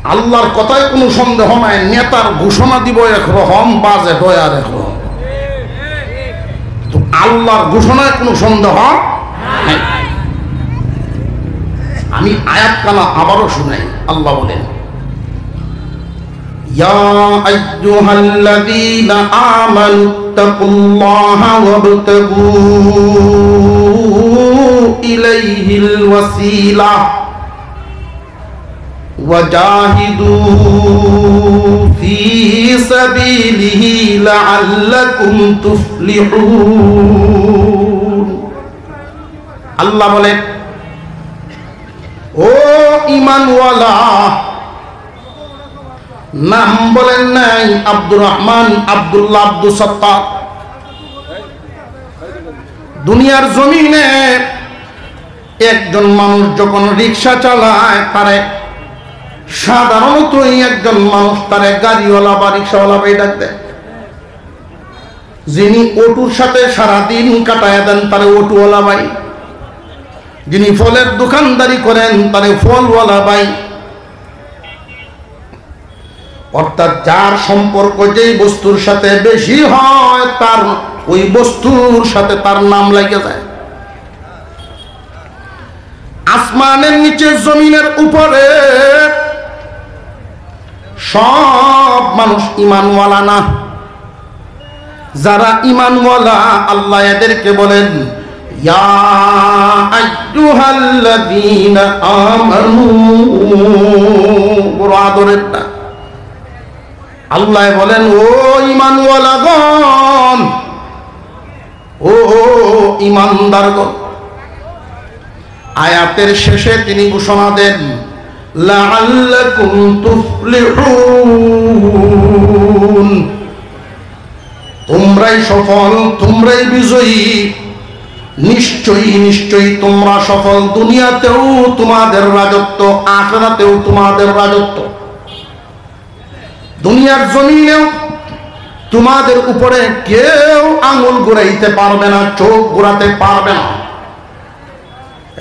আল্লাহর কথায় কোনো সন্দেহ নাই, নেতার ঘোষণা দিব একরকম, বাজেট হয় আর একরকম। তো আল্লাহর ঘোষণায় কোনো সন্দেহ নাই। আমি আয়াত কানা আবারও শুনাই। আল্লাহ বলেন, ইয়া আইয়ুহাল্লাযীনা আমানুত্তাকুল্লাহা ওয়াবতাগু ইলাইহিল ওয়াসিলা ওয়াজাহিদু ফি সাবিলিহি লাআল্লাকুম তুফলিহুন। আল্লাহ বলেন, ও ঈমানওয়ালা, নাম বলেন নাই আব্দুর রহমান, আব্দুল্লাহ, আব্দুল সত্তার। দুনিয়ার জমিনে একজন মানুষ যখন রিক্সা চালায়, তারে সাধারণত একজন মানুষ তারে গাড়িওয়ালা বা রিক্সাওয়ালা ভাই ডাক দেয়। যিনি অটোর সাথে সারাদিন কাটায় দেন তারে অটোওয়ালা ভাই, যিনি ফলের দোকানদারি করেন তারে ফলওয়ালা ভাই। অর্থাৎ যার সম্পর্ক যেই বস্তুর সাথে বেশি হয়, তার ওই বস্তুর সাথে তার নাম লেগে যায়। আসমানের নিচে জমিনের উপরে সব মানুষ ঈমানওয়ালা না। যারা ঈমানওয়ালা, আল্লাহ এদেরকে বলেন, ইয়া আইয়ুহাল্লাযীনা আমানু। বড় আদরের না। আল্লাহ বলেন, ও ঈমানওয়ালাগণ, ও ঈমানদারগণ। আয়াতের শেষে তিনি ঘোষণা দেন, লাআল্লাকুম তুফলিহুন। তোমরাই সফল, তোমরাই বিজয়ী। নিশ্চয়ই নিশ্চয়ই তোমরা সফল। দুনিয়াতেও তোমাদের রাজত্ব, আখিরাতেও তোমাদের রাজত্ব। দুনিয়ার জমিনেও তোমাদের উপরে কেউ আঙুল ঘুরাইতে পারবে না, চোখ ঘোরাতে পারবে না।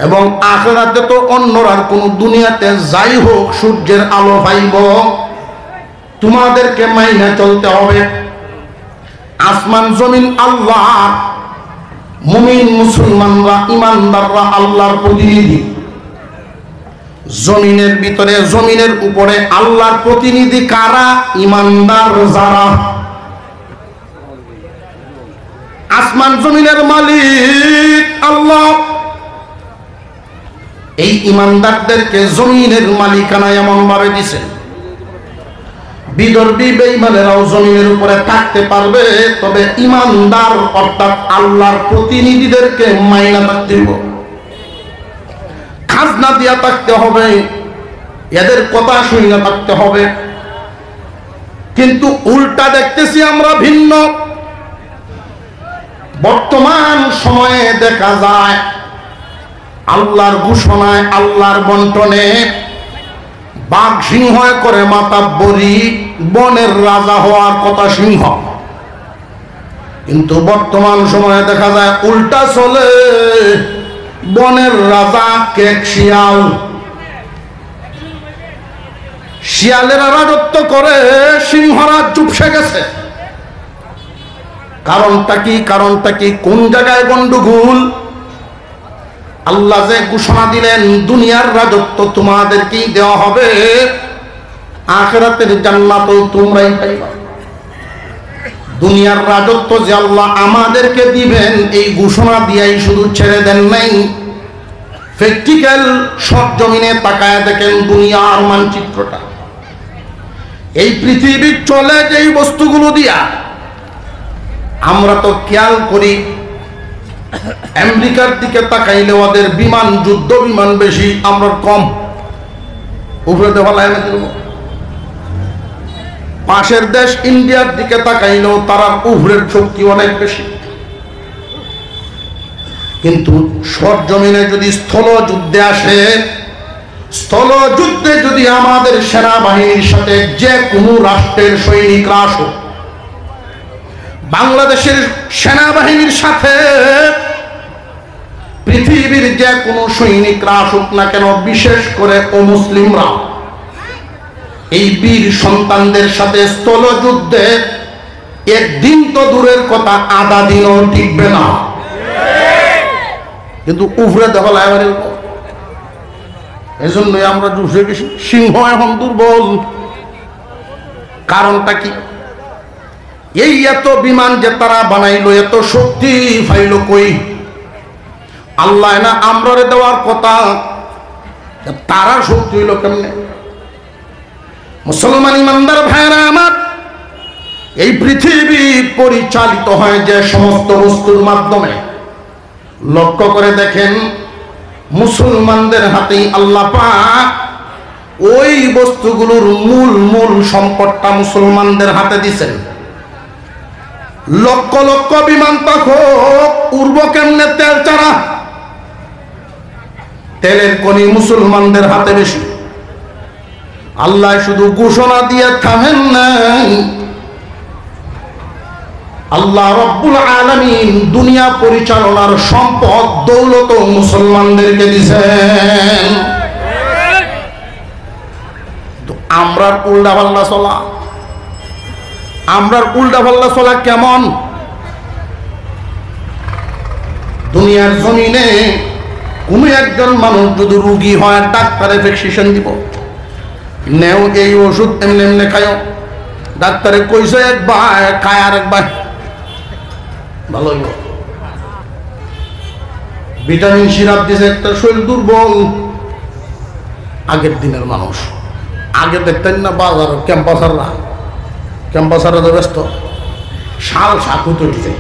এবং আখিরাতে তো অন্যরা কোন, দুনিয়াতে যাই হোক সূর্যের আলো পাইব, তোমাদেরকে মাইনে চলতে হবে। আসমান জমিন আল্লাহ, মুমিন মুসলমানরা, ইমানদাররা আল্লাহর প্রতিনিধি। জমিনের ভিতরে, জমিনের উপরে আল্লাহর প্রতিনিধি কারা? ইমানদার যারা। আসমান জমিনের মালিক আল্লাহ। এই ইমানদারদেরকে জমিনের মালিকানা এমন ভাবে দিছেন, বিদর্ভী বেঈমানেরাও জমিনের উপরে থাকতে পারবে, তবে ইমানদার অর্থাৎ আল্লাহর প্রতিনিধিদেরকে মাইনা থাকতে হবে, খাজনা দিয়া থাকতে হবে, এদের কথা শুনে থাকতে হবে। কিন্তু উল্টা দেখতেছি আমরা ভিন্ন। বর্তমান সময়ে দেখা যায় আল্লাহর ঘোষণায়, আল্লাহর বন্টনে বাঘ সিংহ করে মাতাব্বরি, বনের রাজা হওয়ার কথা সিংহ। কিন্তু বর্তমান সময়ে দেখা যায় উল্টা চলে, বনের রাজা কেক শিয়াল। শিয়ালেরা রাজত্ব করে, সিংহরা চুপসে গেছে। কারণটা কি? কারণটা কি? কোন জায়গায় গন্ডগোল? আল্লাহ যে ঘোষণা দিলেন দুনিয়ার রাজত্ব তোমাদেরকেই দেওয়া হবে, আখিরাতের জান্নাতও তোমরাই পাইবা। দুনিয়ার রাজত্ব যে আল্লাহ আমাদেরকে দিবেন, এই ঘোষণা দিয়েই শুধু ছেড়ে দেন নাই। প্র্যাকটিক্যাল সব জমিনে তাকায় দেখেন দুনিয়ার মানচিত্রটা। এই পৃথিবীর চলে যেই বস্তুগুলো দিয়া, আমরা তো খেয়াল করি আমেরিকার দিকে তাকাইলে ওদের বিমান, যুদ্ধ বিমান বেশি, আমরা কম। উপরে দেওয়া, পাশের দেশ ইন্ডিয়ার দিকে তাকাইলেও তারা উপরের শক্তি অনেক বেশি। কিন্তু সরজমিনে যদি স্থল যুদ্ধে আসে, স্থল যুদ্ধে যদি আমাদের সেনাবাহিনীর সাথে যে কোনো রাষ্ট্রের সৈনিকরা আসো, বাংলাদেশের সেনাবাহিনীর সাথে পৃথিবীর যে কোনো সৈনিকরা আসুক না কেন, বিশেষ করে অমুসলিমরা, এই বীর সন্তানদের সাথে স্থলযুদ্ধে একদিন তো দূরের কথা, আধা দিনও টিকবে না। কিন্তু উপরে দেখা লাগে, এই জন্যই আমরা জুসে গেছি। সিংহ এখন দুর্বল। কারণটা কি? এই এত বিমান যে তারা বানাইলো, এত শক্তি পাইল কই? আল্লাহ না আমরারে দেওয়ার কথা, তারা শক্তি হইল কেমনে? মুসলমান ইমানদার ভাইরা আমার, এই পৃথিবী পরিচালিত হয় যে সমস্ত বস্তুর মাধ্যমে, লক্ষ্য করে দেখেন মুসলমানদের হাতেই আল্লাহ পাক ওই বস্তুগুলোর মূল সম্পদটা মুসলমানদের হাতে দিছেন। লক্ষ লক্ষ বিমান তখন উড়ব কেমনে? তেল ছাড়া। তেলের খনি মুসলমানদের হাতে বেশি। আল্লাহ শুধু ঘোষণা দিয়ে থামেন নাই, আল্লাহ রব্বুল আলামিন দুনিয়া পরিচালনার সম্পদ দৌলত মুসলমানদেরকে দিয়েছেন। আমরার উল্টা পাল্লা চলা, আমরার উল্টা পাল্লা চলা কেমন? দুনিয়ার জমিনে কোন একজন মানুষ যদি রোগী হয়, ডাক্তারে প্রেসক্রিপশন দিব, নেও এই ওষুধ এমনি এমনি খায়। ডাক্তারে কইছে একবার খায়, আর একবার ভালো হইব। ভিটামিন সিরাপ দিছে, একটা শরীর দুর্বল। আগের দিনের মানুষ, আগে দেখতেন না বাজার ক্যাম্পাসাররা তো ব্যস্ত, শাল শাক হতে উঠছে।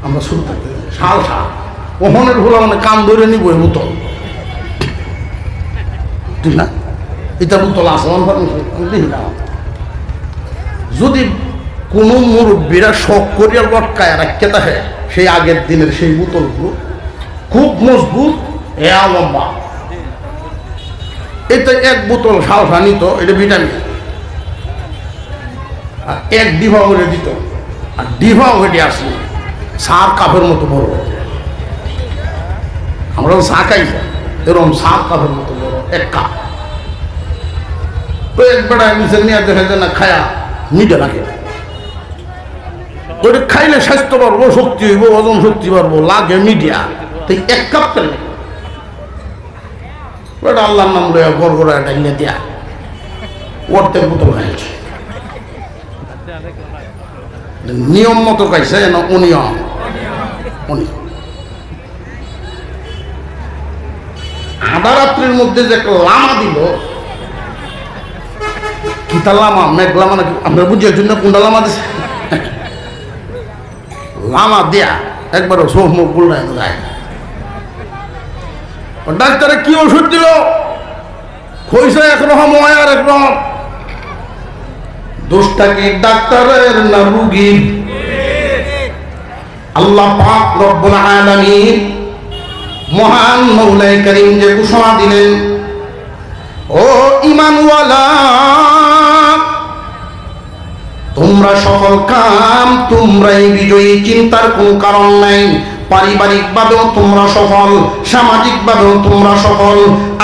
আমরা শুরু থাকি শাল শাক, ওহনের ভুলা মানে কান ধরে নিব বোতল, ঠিক না? এটা বোতল আছে দেখি না। যদি কোনো মুরব্বীরা শখ করিয়া লটকায় রাখতে থাকে, সেই আগের দিনের সেই বোতলগুলো খুব মজবুত, লম্বা। এটা এক বোতল শালসা নিত, এটা ভিটামিন, আর এক ডিভা করে দিত। আর ডিভা ওইটি আসলো সার কাপের মতো বড়। আমরা চা খাই এরকম সার কাপের মতো বড় এক কাপ। তো এক বেড়ায় নিচে নিয়ে দেখা যায় না, খায়া মিটে রাখে। ওইটা খাইলে স্বাস্থ্য পারবো, শক্তি হইব, ওজন শক্তি পারবো, লাগে মিডিয়া। তো এক কাপ পেলে ওটা আল্লাহর নাম লইয়া গড়গড়া ডাইলে দিয়া ওরতে বোতল খাইছে। নিয়ম মতো খাইছে না অনিয়ম? অনিয়ম। আধা রাত্রির মধ্যে যে একটা লামা দিল, কিতা লামা, মেঘলামা নাকি আমরা বুঝিয়েছি না কোনটা লামা দিছে। লামা দিয়া একবার চোখ মুখ গুলাই যায়। ডাক্তারে কি ওষুধ দিল? কইছে একরকম হয় আর একরকম। দোষটা কি ডাক্তারের না রুগীর? আল্লাহ পাক রব্বুল আলামিন মহান মৌলাই করিম যে ঘোষণা দিলেন, ও ঈমানওয়ালা, তোমরা সফল কাম, তোমরাই বিজয়ী, চিন্তার কোনো কারণ নাই। পারিবারিক ভাবেও তোমরা সফল, সামাজিক ভাবেও তোমরা সফল,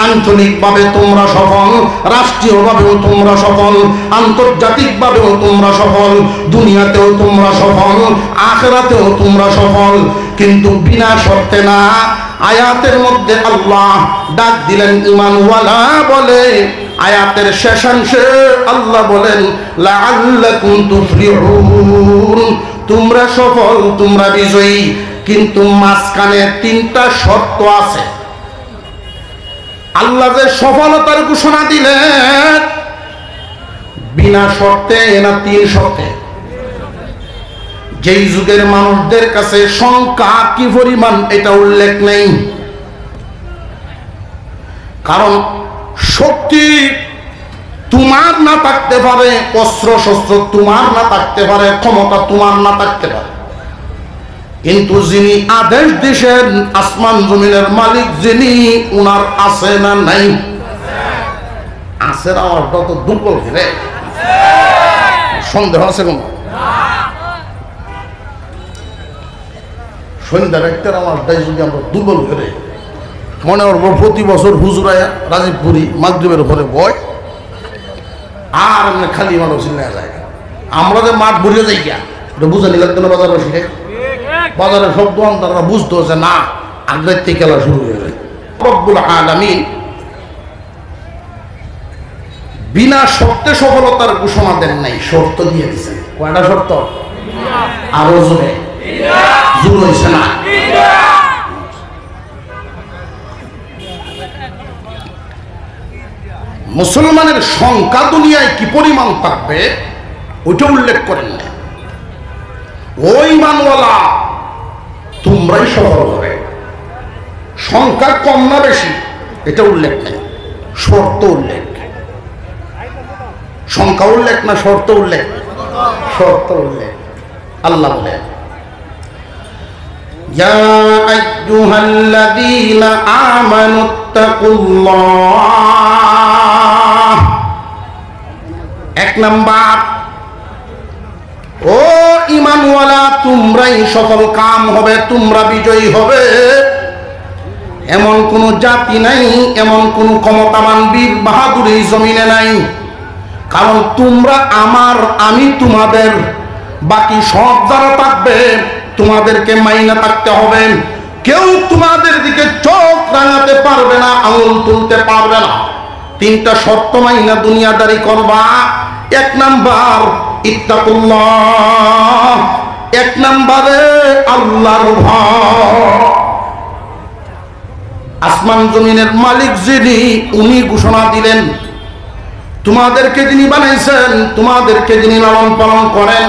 আঞ্চলিক ভাবে তোমরা সফল, রাষ্ট্রীয় ভাবেও তোমরা সফল, আন্তর্জাতিক ভাবেও তোমরা সফল, দুনিয়াতেও তোমরা সফল, আখিরাতেও তোমরা সফল। কিন্তু বিনা শর্তে না। আয়াতের মধ্যে আল্লাহ ডাক দিলেন ঈমানওয়ালা বলে। আয়াতের শেষাংশে আল্লাহ বলেন লাআল্লাকুম তুফলিহুন, তোমরা সফল, তোমরা বিজয়ী। কিন্তু মাঝখানে তিনটা শর্ত আছে। আল্লাহ যে সফলতার ঘোষণা দিলেন, বিনা শর্তে না তিন শর্তে? যেই যুগের মানুষদের কাছে সংখ্যা কি পরিমাণ এটা উল্লেখ নেই। কারণ শক্তি তোমার না থাকতে পারে, অস্ত্র শস্ত্র তোমার না থাকতে পারে, ক্ষমতা তোমার না থাকতে পারে, কিন্তু যিনি আদেশ দিয়েছেন, আসমান জমিনের মালিক যিনি, উনার আছে না নাই? আছে। আমার তো দুর্বল ফিরে সন্দেহ আছে কোন? সন্ধ্যা ব্যক্তির আমার দায় যদি আমরা দুর্বল করে মনে করবো, প্রতি বছর হুজুরায়া রাজীবপুরি মাগরিবের উপরে বয়, আর এমনি খালি মানুষ চিল্লা যায়। আমরা যে মাঠ ভরিয়ে যাই গিয়া এটা বুঝে নিলাম না বাজার বসে বাজারে সব দোকানদাররা বুঝতে হচ্ছে না আগের থেকে খেলা শুরু হয়ে যায়। রব্বুল আলামিন বিনা শর্তে সফলতার ঘোষণা দেন নাই, শর্ত দিয়ে দিচ্ছেন। কয়টা শর্ত? আরো জোরে জোর হয়েছে না? মুসলমানের সংখ্যা দুনিয়ায় কি পরিমাণ থাকবে ওইটা উল্লেখ করেন না। ওই ইমানওয়ালা তোমরাই সফল হবে। সংখ্যা কম না বেশি এটা উল্লেখ নেই, শর্ত উল্লেখ। সংখ্যা উল্লেখ না শর্ত উল্লেখ? শর্ত উল্লেখ। আল্লাহ বলেন ইয়া আইয়ুহাল্লাযীনা আমানুত্তাকুল্লাহ। এক নাম্বার, ও ঈমানওয়ালা তোমরাই সফল কাম হবে, তোমরা বিজয়ী হবে। এমন কোন জাতি নাই, এমন কোন ক্ষমতাবান বীর বাহাদুর এই জমিনে নাই। কারণ তোমরা আমার, আমি তোমাদের। বাকি সব যারা থাকবে তোমাদেরকে মাইনা থাকতে হবে। কেউ তোমাদের দিকে চোখ রাঙাতে পারবে না, আঙুল তুলতে পারবে না। তিনটা শর্ত মাইনা দুনিয়াদারি করবা। এক নাম্বার ইত্তাকুল্লাহ, এক নাম্বারে আল্লাহর ভয়। আসমান জমিনের মালিক যিনি, উনি ঘোষণা দিলেন তোমাদেরকে যিনি বানাইছেন, তোমাদেরকে যিনি লালন পালন করেন,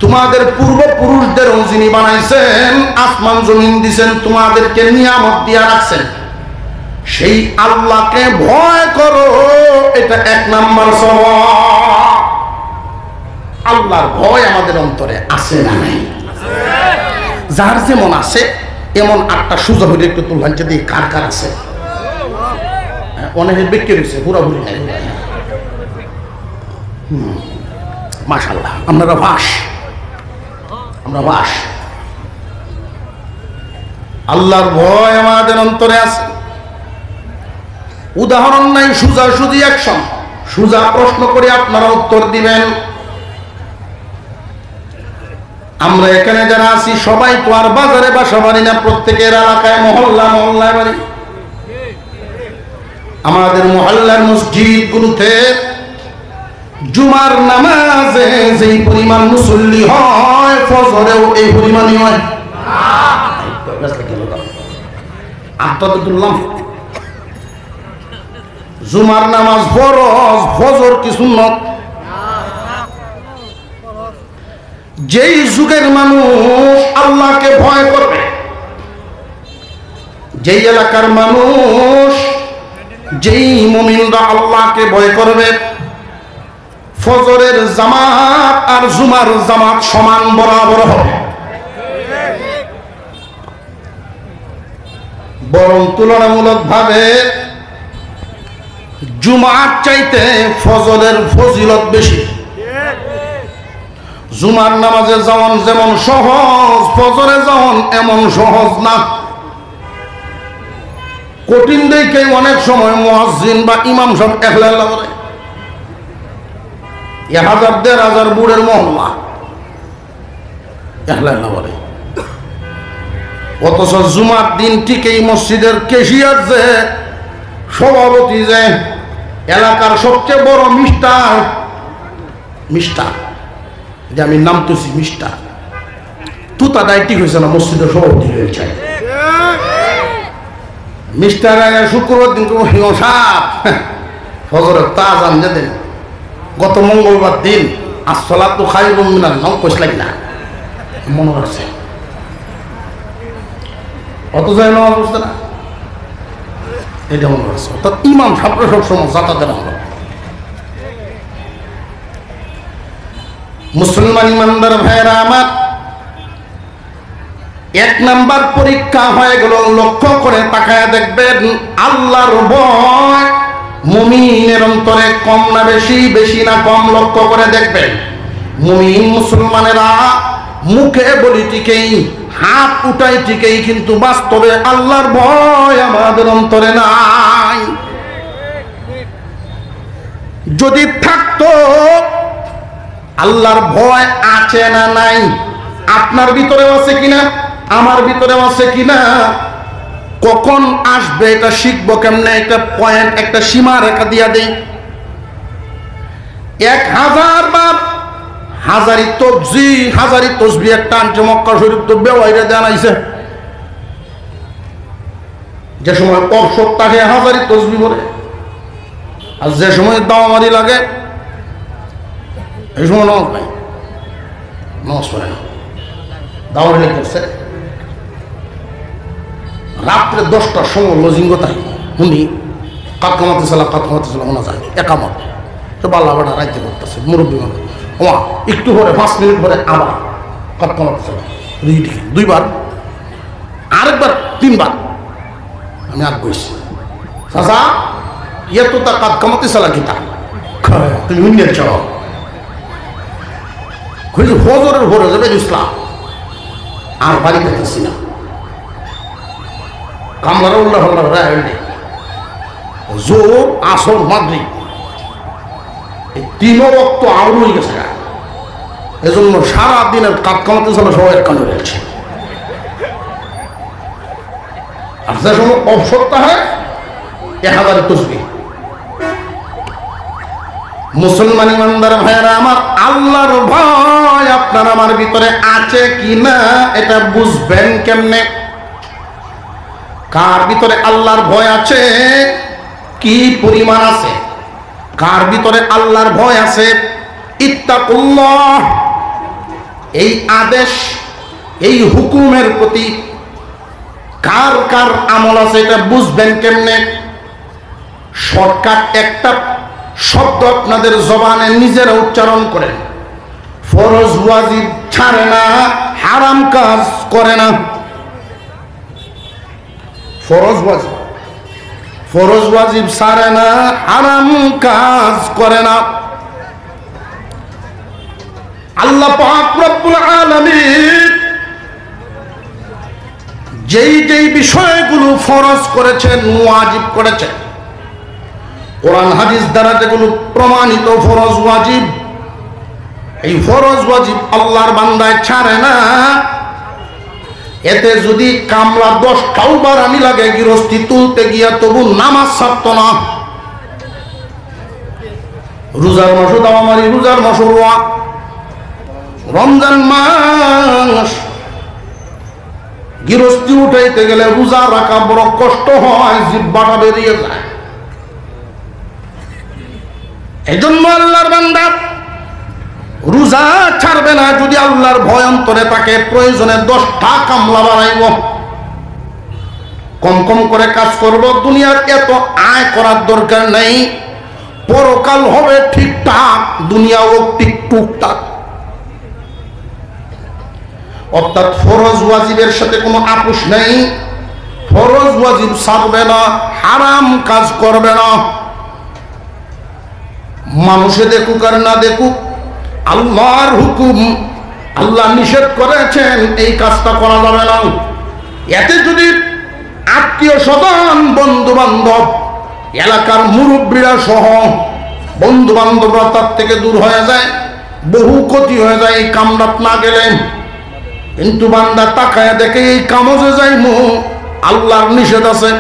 তোমাদের পূর্বপুরুষদেরও যিনি বানাইছেন, আসমান জমিন দিছেন, তোমাদেরকে নিয়ামত দিয়া রাখছেন, সেই আল্লাহকে ভয় করো। এটা এক নাম্বার সওয়াব। আল্লাহর ভয় আমাদের অন্তরে আছে না নাই? যার যেমন আছে এমন আটটা সুজা হইলে একটু তুললাম যদি কার কার আছে। অনেক ব্যক্তি রয়েছে পুরাপুরি নাই। মাশাআল্লাহ, আমরা বাস, আমরা বাস। আল্লাহর ভয় আমাদের অন্তরে আছে। উদাহরণ নাই, সুজা সুজি অ্যাকশন। সুজা প্রশ্ন করে আপনারা উত্তর দিবেন। আমরা এখানে যারা আছি সবাই তো আর বাজারে বাসা বাড়ি না, প্রত্যেকের এলাকায় মহল্লা মহল্লায় বাড়ি। আমাদের মহল্লার মসজিদগুলোতে জুমার নামাজে যেই পরিমাণ মুসল্লি হয়, ফজরেও এই পরিমাণই হয়। আপনাদের তুললাম জুমার নামাজ ফরজ, ফজর কি সুন্নত? যেই যুগের মানুষ আল্লাহকে ভয় করবে, যেই এলাকার মানুষ, যেই মুমিনরা আল্লাহকে ভয় করবে, ফজরের জামাত আর জুমার জামাত সমান বরাবর হবে। বরং তুলনামূলক ভাবে জুমার চাইতে ফজরের ফজিলত বেশি। জুমার নামাজে যাওয়ান যেমন সহজ, ফজরে যাওয়ান এমন সহজ না। কঠিন দেখে অনেক সময় মুয়াজ্জিন বা ইমাম সাহেব একলা করে 1000-1500 বুড়ের মহল্লা একলা করে। অথচ জুমার দিন ঠিক এই মসজিদের কেশিয়ার যে সভাপতি, যে এলাকার সবচেয়ে বড় মিস্টার, যে আমি নাম তুছি মিস্টার, তুতা দায়িত্ব হয়েছে না মসজিদের সভাপতি হয়েছে। মিস্টার শুক্রবার দিন ফজরের তাজান যেদিন গত মঙ্গলবার দিন আসসালাতু খায়রুম মিনান নাওম কইস লাগি না, মনে রাখছে। অত যায় না বুঝতে না, এটা মনে রাখছে। অর্থাৎ ইমাম সাহেব সবসময় যাতায়াতের হলো। মুসলমান ইমানদার ভাইয়েরা আমার, এক নাম্বার পরীক্ষা হয়ে গেল। লক্ষ্য করে তাকায় দেখবেন আল্লাহর ভয় মুমিনের অন্তরে কম না বেশি, বেশি না কম, লক্ষ্য করে দেখবেন। মুমিন মুসলমানেরা মুখে বলি ঠিকই, হাত উঠাই ঠিকই, কিন্তু বাস্তবে আল্লাহর ভয় আমাদের অন্তরে নাই। যদি থাকতো, আল্লাহর ভয় আছে না নাই, আপনার ভিতরেও আছে কিনা, আমার ভিতরেও আছে কিনা, কখন আসবে এটা শিখবো কেমনে? একটা পয়েন্ট, একটা সীমা রেখা দিয়া দেই। 1000 বার হাজারি তসবি একটা আনছে মক্কা শরীফ তো বেওয়াইরে দেন আইছে, যে সময় সপ্তাহে হাজারি তসবি বলে, আর যে সময় দাওয়ামারি লাগে এই সময় নামাজ নাই, নামাজ পড়ে না, দাওয়ামারি করছে। রাত্রে 10টার সময় লজিঙ্গ তাই উনি কাত কামাতে ছিল ওনা যায় একামত, তো বাল্লা বাড়া রাইতে করতেছে মুরব্বী মানুষ, ওমা একটু পরে 5 মিনিট পরে আবার কাত কামাতে ছিল, 2বার, আরেকবার 3বার। আমি আর কইছি চাচা ইয়ে তো তা কাত কামাতে চালা গীতা তুমি উন্নের চলো কইছি ফজরের ভোরে যাবে ইসলাম, আর বাড়ি পেতেছি না, কামলার উল্লাহ জোর আসর মাগরিব এই 3 ওয়াক্ত আউট হয়ে গেছে। এজন্য সারা দিনের কাজ কামাতে ছিল সবাই কানে রয়েছে। আর যে সময় অফ সপ্তাহে 1000 তসবিহ। মুসলমান ইমানদার ভাইয়েরা আমার, আল্লাহর ভয় আপনার আমার ভিতরে আছে কিনা এটা বুঝবেন কেমনে? কার ভিতরে আল্লাহর ভয় আছে, কি পরিমাণ আছে? কার ভিতরে আল্লাহর ভয় আছে? ইত্তাকুল্লাহ, এই আদেশ, এই হুকুমের প্রতি কার কার আমল আছে এটা বুঝবেন কেমনে? শর্টকাট একটা শব্দ আপনাদের জবানে নিজেরা উচ্চারণ করেন, ফরজ ওয়াজিব ছাড়ে না, হারাম কাজ করে না। ফরজ ওয়াজিব ছাড়ে না, হারাম কাজ করে না। আল্লাহ পাক রব্বুল আলামিন যেই যেই বিষয়গুলো ফরজ করেছেন, ওয়াজিব করেছেন, কোরআন হাদিস দ্বারা যেগুলো প্রমাণিত ফরজ ওয়াজিব, এই ফরজ ওয়াজিব আল্লাহর বান্দায় ছাড়ে না। এতে যদি কামলা 10টাও বারানি লাগে গৃহস্থী তুলতে গিয়া, তবু নামাজ ছাড়ত না। রোজার মাসও দাওয়ামারি, রোজার মাসও রোয়া, রমজান মাস গৃহস্থী উঠাইতে গেলে রোজা রাখা বড় কষ্ট হয়, জিহ্বাটা বেরিয়ে যায়। এই জন্য আল্লাহর বান্দা রোজা ছাড়বে না যদি আল্লাহর ভয় অন্তরে তাকে। প্রয়োজনে 10টা কামলা বাড়াইব, কম কম করে কাজ করব। দুনিয়ার এত আয় করার দরকার নেই, পরকাল হবে ঠিকঠাক, দুনিয়া হোক ঠিক টুকটাক। অর্থাৎ ফরজ ওয়াজিবের সাথে কোনো আপোষ নেই। ফরজ ওয়াজিব ছাড়বে না, হারাম কাজ করবে না। মানুষে দেখুক আর না দেখুক, আল্লাহর হুকুম, আল্লাহ নিষেধ করেছেন এই কাজটা করা যাবে না। এতে যদি আত্মীয় স্বজন, বন্ধু বান্ধব, এলাকার মুরব্বীরা সহ বন্ধু বান্ধবরা তার থেকে দূর হয়ে যায়, বহু ক্ষতি হয়ে যায় এই কামরাত না গেলে। কিন্তু বান্দা তাকায় দেখে এই কামজে যাইমু, আল্লাহর নিষেধ আছে।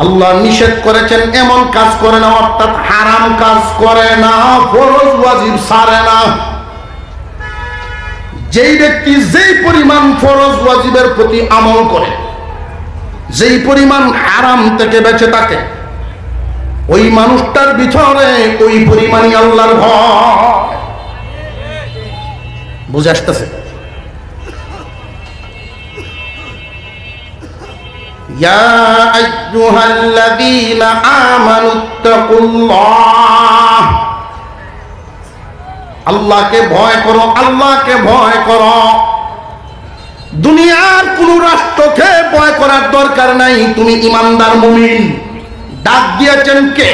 আল্লাহ নিষেধ করেছেন এমন কাজ করে না, অর্থাৎ হারাম কাজ করে না, ফরজ ওয়াজিব ছাড়ে না। যেই ব্যক্তি যেই পরিমাণ ফরজ ওয়াজিবের প্রতি আমল করে, যেই পরিমাণ হারাম থেকে বেঁচে থাকে, ওই মানুষটার ভিতরে ওই পরিমাণই আল্লাহর ভয়। বুঝে আসতেছে? ইয়া আইয়ুহাল্লাযীনা আমানুত্তাকুল্লাহ, আল্লাহকে ভয় করো, আল্লাহকে ভয় করো। দুনিয়ার কোন রাষ্ট্রকে ভয় করার দরকার নাই। তুমি ইমানদার মুমিন, ডাক দিয়েছেন কে?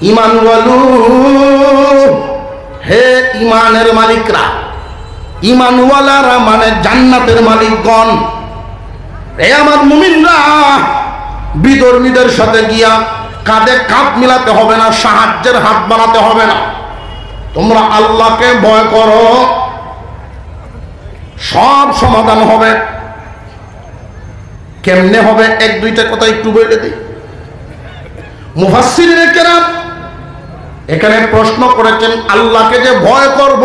ঈমান ওয়ালু, হে ঈমানের মালিকরা, ঈমানওয়ালারা মানে জান্নাতের মালিকগণ। এ আমার মুমিনরা, বিধর্মীদের সাথে গিয়া কাঁধে কাঁধ মিলাতে হবে না, সাহায্যের হাত বানাতে হবে না। তোমরা আল্লাহকে ভয় করো, সব সমাধান হবে। কেমনে হবে? এক দুইটা কথা একটু বলে দিই। মুফাসসিরিনে কেরাম এখানে প্রশ্ন করেছেন, আল্লাহকে যে ভয় করব,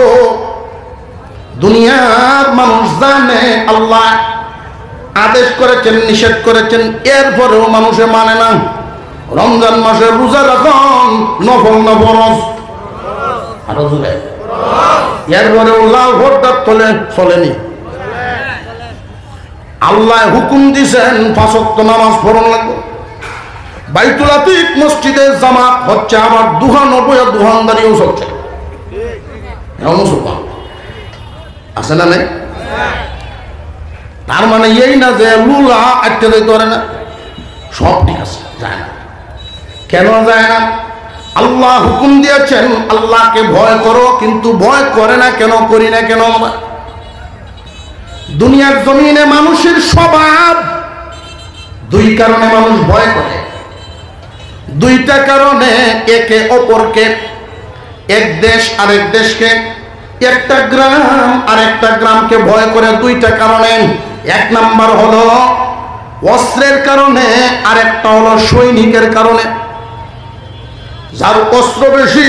দুনিয়ার মানুষ জানে আল্লাহ আদেশ করেছেন, নিষেধ করেছেন, এরপরেও মানুষে মানে না। রমজান মাসে রোজা রাখুন, নফল না ফরজ? আরো জোরে। এরপরেও লাল ভোটদার তোলে চলেনি। আল্লাহ হুকুম দিয়েছেন 5 ওয়াক্ত নামাজ পড়ন লাগবে। বাইতুল আতিক মসজিদে জামাত হচ্ছে, আবার 92 দুহানদারিও চলছে। মুসলমান আছে না নাই? তার মানে এই না যে লুলা আটকে দিতে পারে না, সব ঠিক আছে, যায় না। কেন যায় না? আল্লাহ হুকুম দিয়েছেন আল্লাহকে ভয় করো, কিন্তু ভয় করে না কেন, করি না কেন? দুনিয়ার জমিনে মানুষের স্বভাব, দুই কারণে মানুষ ভয় করে। দুইটা কারণে, একে অপরকে, এক দেশ আরেক দেশকে, একটা গ্রাম আরেকটা গ্রামকে ভয় করে। দুইটা কারণে। এক নাম্বার হলো অস্ত্রের কারণে, আরেকটা হলো সৈনিকের কারণে। যার অস্ত্র বেশি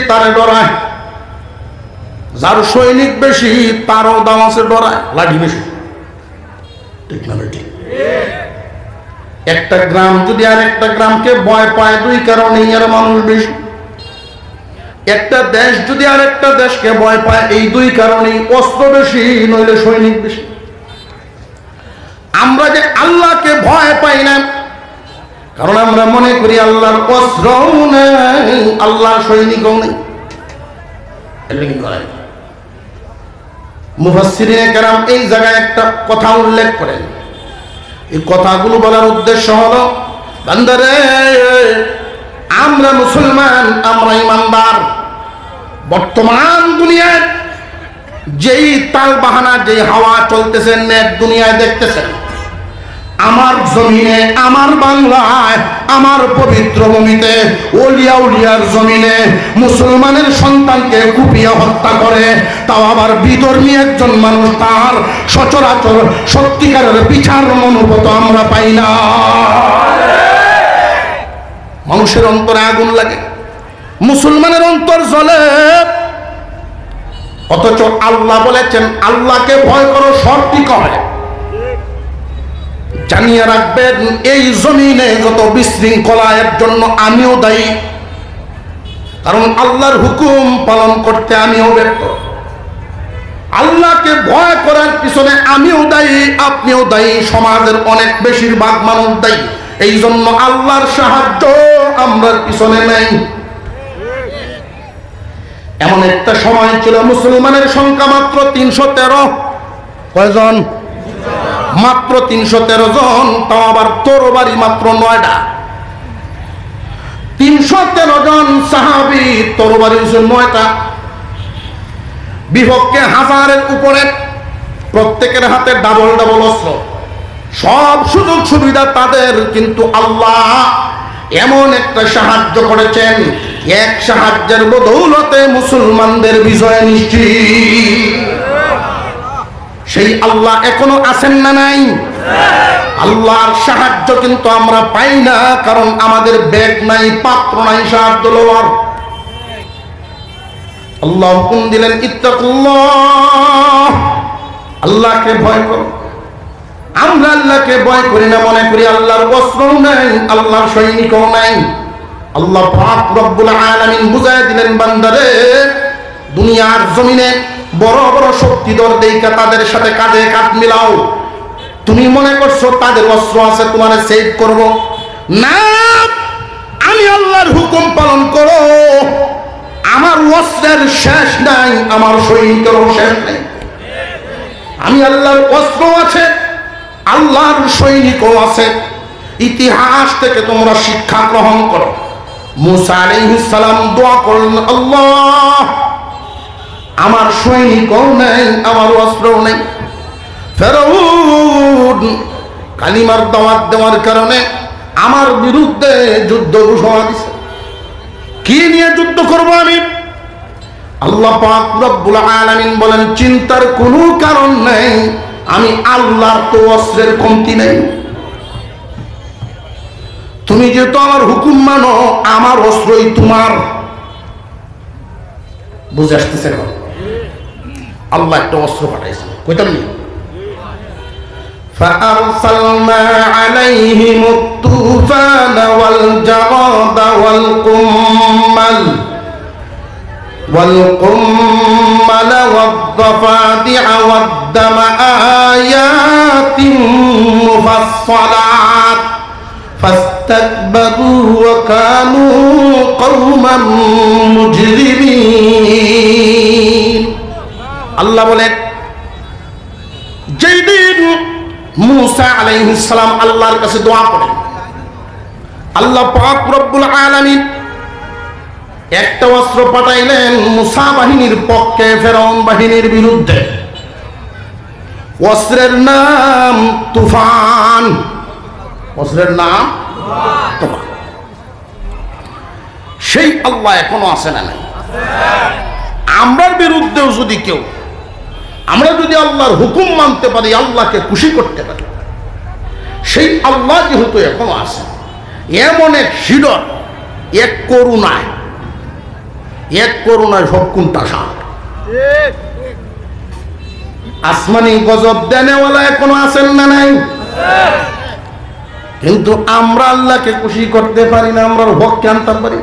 তারে ডরায়, যার সৈনিক বেশি তারও দাম আছে, ডরায়, লাঠি বেশি। ঠিক না? ঠিক। একটা গ্রাম যদি আরেকটা গ্রামকে ভয় পায়, দুই কারণে এর মানুষ বেশি। একটা দেশ যদি আরেকটা দেশকে ভয় পায়, এই দুই কারণেই, অস্ত্র বেশি নইলে সৈনিক বেশি। আমরা যে আল্লাহকে ভয় পাই না, কারণ আমরা মনে করি আল্লাহর অস্ত্রও নেই, আল্লাহর সৈনিকও নেই। মুফাসসিরিনে কেরাম এই জায়গায় একটা কথা উল্লেখ করেন। এই কথাগুলো বলার উদ্দেশ্য হলো, বান্দারে আমরা মুসলমান, আমরা ইমানদার। বর্তমান দুনিয়ায় যেই তাল বাহানা, যেই হাওয়া চলতেছে, নেট দুনিয়ায় দেখতেছেন, আমার জমিনে, আমার বাংলায়, আমার পবিত্র ভূমিতে, ওলিয়া উলিয়ার জমিনে মুসলমানের সন্তানকে কুপিয়ে হত্যা করে, তাও আবার বিধর্মী একজন মানুষ, তার সচরাচর সত্যিকারের বিচার মনোভূত আমরা পাই না। মানুষের অন্তরে আগুন লাগে, মুসলমানের অন্তর জ্বলে, অথচ আল্লাহ বলেছেন আল্লাহকে ভয় করো, সব ঠিক হয়। জানিয়ে রাখবেন, এই জমিনে যত বিশৃঙ্খলা, এর জন্য আমিও দায়ী। কারণ আল্লাহর হুকুম পালন করতে আমিও ব্যর্থ। আল্লাহকে ভয় করার পিছনে আমিও দায়ী, আপনিও দায়ী, সমাজের অনেক বেশিরভাগ মানুষ দায়ী। এই জন্য আল্লাহর সাহায্য আমরার পিছনে নেই। এমন একটা সময় ছিল মুসলমানের সংখ্যা মাত্র 313। কয়জন? মাত্র 313 জন, তাও আবার তরবারি মাত্র 9টা। 313 জন সাহাবী, তরবারি 9টা। বিপক্ষে 1000-এর উপরে, প্রত্যেকের হাতে ডাবল ডাবল অস্ত্র, সব সুযোগ সুবিধা তাদের। কিন্তু আল্লাহ এমন একটা সাহায্য করেছেন, এক সাহায্যের বদৌলতে মুসলমানদের বিজয় নিশ্চিত। সেই আল্লাহ এখনো আছেন না নাই? আল্লাহর সাহায্য কিন্তু আমরা পাই না, কারণ আমাদের ব্যাগ নাই, পাত্র নাই সাহায্য লওয়ার। আল্লাহ হুকুম দিলেন, ইত্তাকুল্লাহ, আল্লাহকে ভয় করো। আমরা আল্লাহকে ভয় করি না, মনে করি আল্লাহর অস্ত্রও নাই, আল্লাহর সৈনিকও নাই। আল্লাহ পাক রব্বুল আলামিন বুঝায় দিলেন, বান্দারে দুনিয়ার জমিনে বড় বড় শক্তিধর দেইকা তাদের সাথে কাঁধে কাঁধ মিলাও। তুমি মনে করছো তাদের অস্ত্র আছে, তোমার সেভ করব না। আমি আল্লাহর হুকুম পালন করো, আমার অস্ত্রের শেষ নাই, আমার সৈনিকেরও শেষ নাই। আমি আল্লাহর অস্ত্র আছে, আল্লাহর সৈনিকও আছে। ইতিহাস থেকে তোমরা শিক্ষা গ্রহণ করো। মুসা আলাইহিস সালাম দোয়া করলেন, আল্লাহ আমার সৈনিকও নেই, আমার অস্ত্রও নেই। ফেরাউন কালিমার দাওয়াত দেওয়ার কারণে আমার বিরুদ্ধে যুদ্ধ ঘোষণা দিছে। কি নিয়ে যুদ্ধ করব আমি? আল্লাহ পাক রব্বুল আলামিন বলেন, চিন্তার কোনো কারণ নেই, আমি আল্লাহর তো অস্ত্রের কমতি নেই। তুমি যেহেতু আমার হুকুম মানো, আমার অস্ত্রই তোমার। বুঝে আসতেছে? আল্লাহ একটা অস্ত্র পাঠাইছে, কইতাম নি? فأرسلنا عليهم الطوفان والجراد والقمل والضفادع والدم آيات مفصلات فاستكبروا وكانوا قوما مجرمين। আল্লাহ বলেন, যেই দিন মূসা আলাইহিস সালাম আল্লাহর কাছে দোয়া করেন, আল্লাহ পাক রব্বুল আলামিন একটা অস্ত্র পাঠাইলেন মূসা বাহিনীর পক্ষে ফেরাউন বাহিনীর বিরুদ্ধে। অস্ত্রের নাম তুফান। অস্ত্রের নাম তুফান। সেই আল্লাহ এখনো আছে না নাই? আমরার বিরুদ্ধেও যদি কেউ, আমরা যদি আল্লাহর হুকুম মানতে পারি, আল্লাহকে খুশি করতে পারি, সেই আল্লাহ যেহেতু এখনো আছে, এমন এক হিরণ, এক করুণায় সব কোনটা সার। আসমানি গজব দেনেওয়ালা এখনো আছেন না নাই? কিন্তু আমরা আল্লাহকে খুশি করতে পারি না, আমরা হককে আনতে পারি,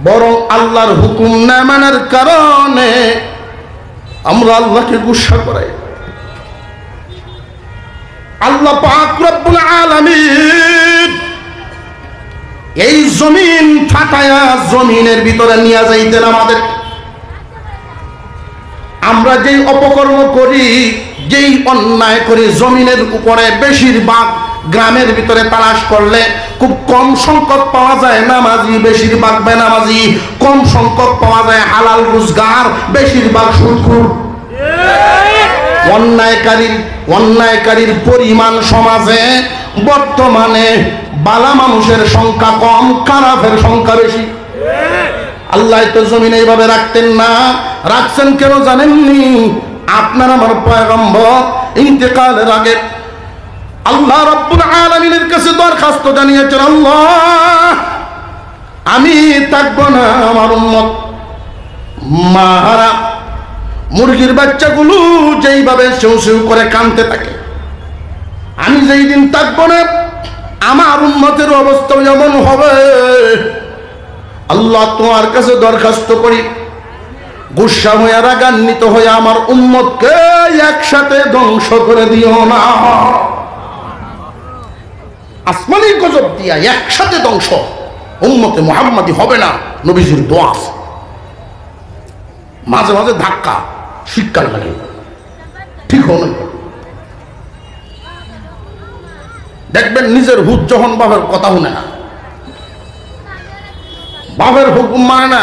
বরং আল্লাহর হুকুম না মানার কারণে আমরা আল্লাহকে গুসা করাই। আল্লাহ পাক রব্বুল আলামিন এই জমিন ফাটায়া জমিনের ভিতরে নিয়ে যাইতেন আমাদের। আমরা যেই অপকর্ম করি, যেই অন্যায় করি, জমিনের উপরে বেশিরভাগ গ্রামের ভিতরে তালাশ করলে খুব কম সংখ্যক পাওয়া যায় নামাজি, বেশিরভাগ বেনামাজি, কম সংখ্যক পাওয়া যায় হালাল রোজগার, বেশিরভাগ সুদখোর। অন্যায়কারীর পরিমাণ সমাজে বর্তমানে বালা মানুষের সংখ্যা কম, খারাপের সংখ্যা বেশি। আল্লাহ তো জমিনে এইভাবে রাখতেন না। রাখছেন কেন জানেননি? আপনার আমার পয়গম্বর ইন্তেকালের আগে আল্লাহ রাব্বুল আলামিনের কাছে দরখাস্ত জানিয়েছেন, আল্লাহ আমি থাকবো না, আমার উম্মত মারা মুরগির বাচ্চাগুলো যেইভাবে সেউ সেউ করে কাঁদতে থাকে, আমি যেই দিন থাকবো না, আমার উম্মতের অবস্থা যেমন হবে। আল্লাহ তোমার কাছে দরখাস্ত করি, গুসা হয়ে রাগান্বিত হয়ে আমার উম্মতকে একসাথে ধ্বংস করে দিও না। আসমানি গজব দিয়া একসাথে ধ্বংস উম্মতে মুহাম্মাদি হবে না, নবীজির দোয়া আছে। মাঝে মাঝে ধাক্কা শিক্ষার লাগে, ঠিক হল। দেখবেন নিজের হুদ যখন বাপের কথা শুনে না, বাপের হুকুম মানে না,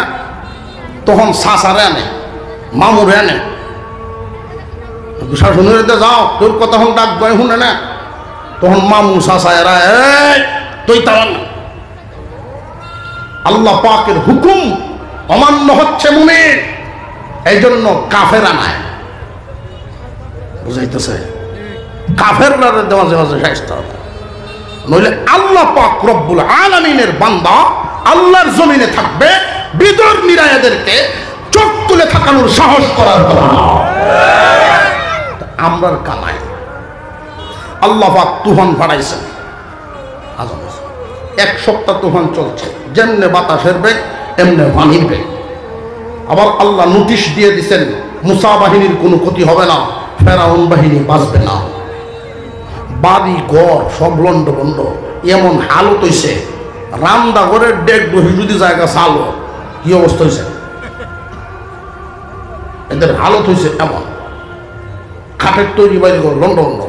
তখন শাসারে আনে, মামুরে আনে, শাশুড়ির যাও, তোর কথা হন ডাক গয় শুনে না, তখন মামু শাসায়রা তুই তার না। আল্লাহ পাকের হুকুম অমান্য হচ্ছে মুমিন, এই জন্য কাফের আনায়, বুঝাইতেছে? কাফেররা মাঝে মাঝে শাস্তি হবে, নইলে আল্লাহ পাক রব্বুল আলামিনের বান্দা আল্লাহর জমিনে থাকবে, বিদর নিরায়াদেরকে চোখ তুলে থাকানোর সাহস করার কথা। আমরার কানায় আল্লাহ পাক তুফান ফাড়াইছেন। এক সপ্তাহ তুফান চলছে, যেমনে বাতাসের বেগ এমনে পানির বেগ। আবার আল্লাহ নোটিশ দিয়ে দিচ্ছেন, মুসা বাহিনীর কোনো ক্ষতি হবে না, ফেরাউন বাহিনী বাঁচবে না। বাড়ি ঘর সব লন্ড বন্ড, এমন হালত হইছে, রান্না ঘরের ডেক বহি যদি জায়গা চালো, কি অবস্থা হয়েছে এদের হালত হয়েছে এমন। খাটের তৈরি বাড়ি ঘর লন্ড বন্ড,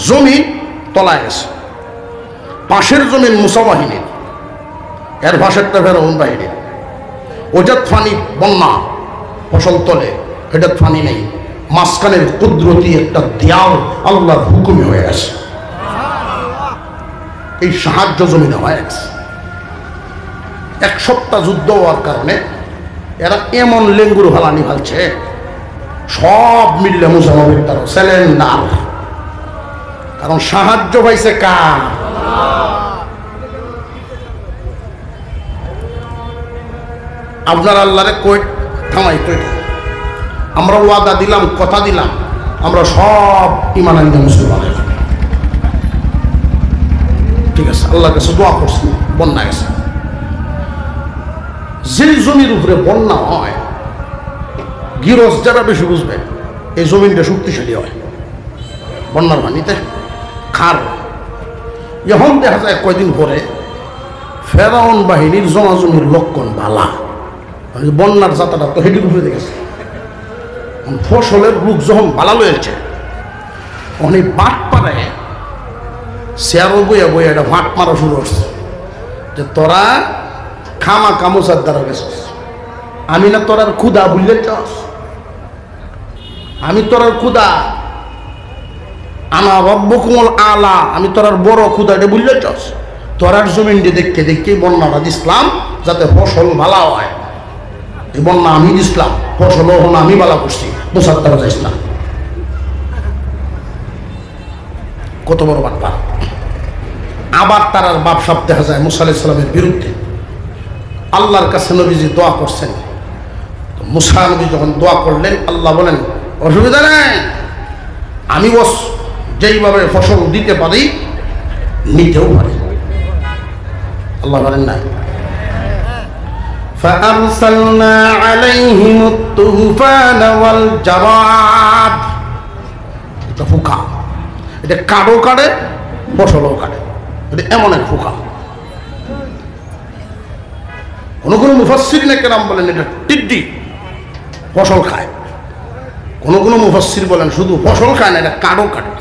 জমি তলায় গেছে। পাশের জমিন মুসা বাহিনীর, এর পাশেরটা ফেরাউন বাহিনীর। ওইটার ফানি বন্যা, ফসল তলে, এটার ফানি নেই। মাঝখানের কুদরতি একটা দেয়াল আল্লাহর হুকুমে হয়ে গেছে। এই সাহায্য জমিনে হয়ে গেছে। এক সপ্তাহ যুদ্ধ হওয়ার কারণে এরা এমন লেঙ্গুর ভালানি ফেলছে, সব মিললে মুসলমানের তারা সিলিন্ডার। কারণ সাহায্য পাইছে কার? আপনার আল্লাহরে কই থামাই কই, আমরা ওয়াদা দিলাম, কথা দিলাম, আমরা সব ঈমান আনলে মুসলমান হয়ে যাবো। ঠিক আছে, আল্লাহর কাছে দোয়া করছি, বন্যা গেছে। যে জমির উপরে বন্যা হয়, গিরস যারা বেশি বুঝবে, এই জমিনটা শক্তিশালী হয় বন্যার পানিতে খার। যখন দেখা যায় কয়দিন পরে ফেরাউন বাহিনীর জমা জমির লক্ষণ বালা, বন্যার যাত্রাটা তো হেঁটে উপরে দেখেছে। ফসলের রূপ যখন বালা লয়েছে, অনেক বাট পারে শেয়ারও বইয়া বইয়া এটা ভাট মারা শুরু করছে যে তোরা খামা কামুচার দ্বারা গেছিস, আমি না তোরার ক্ষুদা বুঝলে চাস, আমি তোরার ক্ষুদা, আনা রব্বকুমুল আলা, আমি তোরার বড় ক্ষুদা, এটা বুঝলে চাস। তোরার জমিন দিয়ে দেখতে দেখতে বন্যাটা দিসলাম যাতে ফসল ভালো হয়। এই বন্যা আমি দিসলাম, ফসল হন আমি ভালো করছি, বোঝার দ্বারা যাইস না। কত বড় বাটপা। আবার তার বাপ সাপ দেখা যায় মুসা আলাইহিস সালামের বিরুদ্ধে। আল্লাহর কাছে নবীজি দোয়া করছেন। মুসা নবী যখন দোয়া করলেন, আল্লাহ বলেন অসুবিধা নেই, আমি বস যেইভাবে ফসল দিতে পারি নিতেও পারি। আল্লাহ বলেন না فأرسلنا عليهم الطوفان والجراد। এটা ফুকা, এটা কাড়ো কাড়ে ফসলও কাটে, এটা এমন এক ফুকা। কোনো কোনো মুফাসসির কেরাম বলেন এটা টিড্ডি ফসল খায়, কোনো কোনো মুফাসসির বলেন শুধু ফসল খায় না, এটা কাঠও কাটে।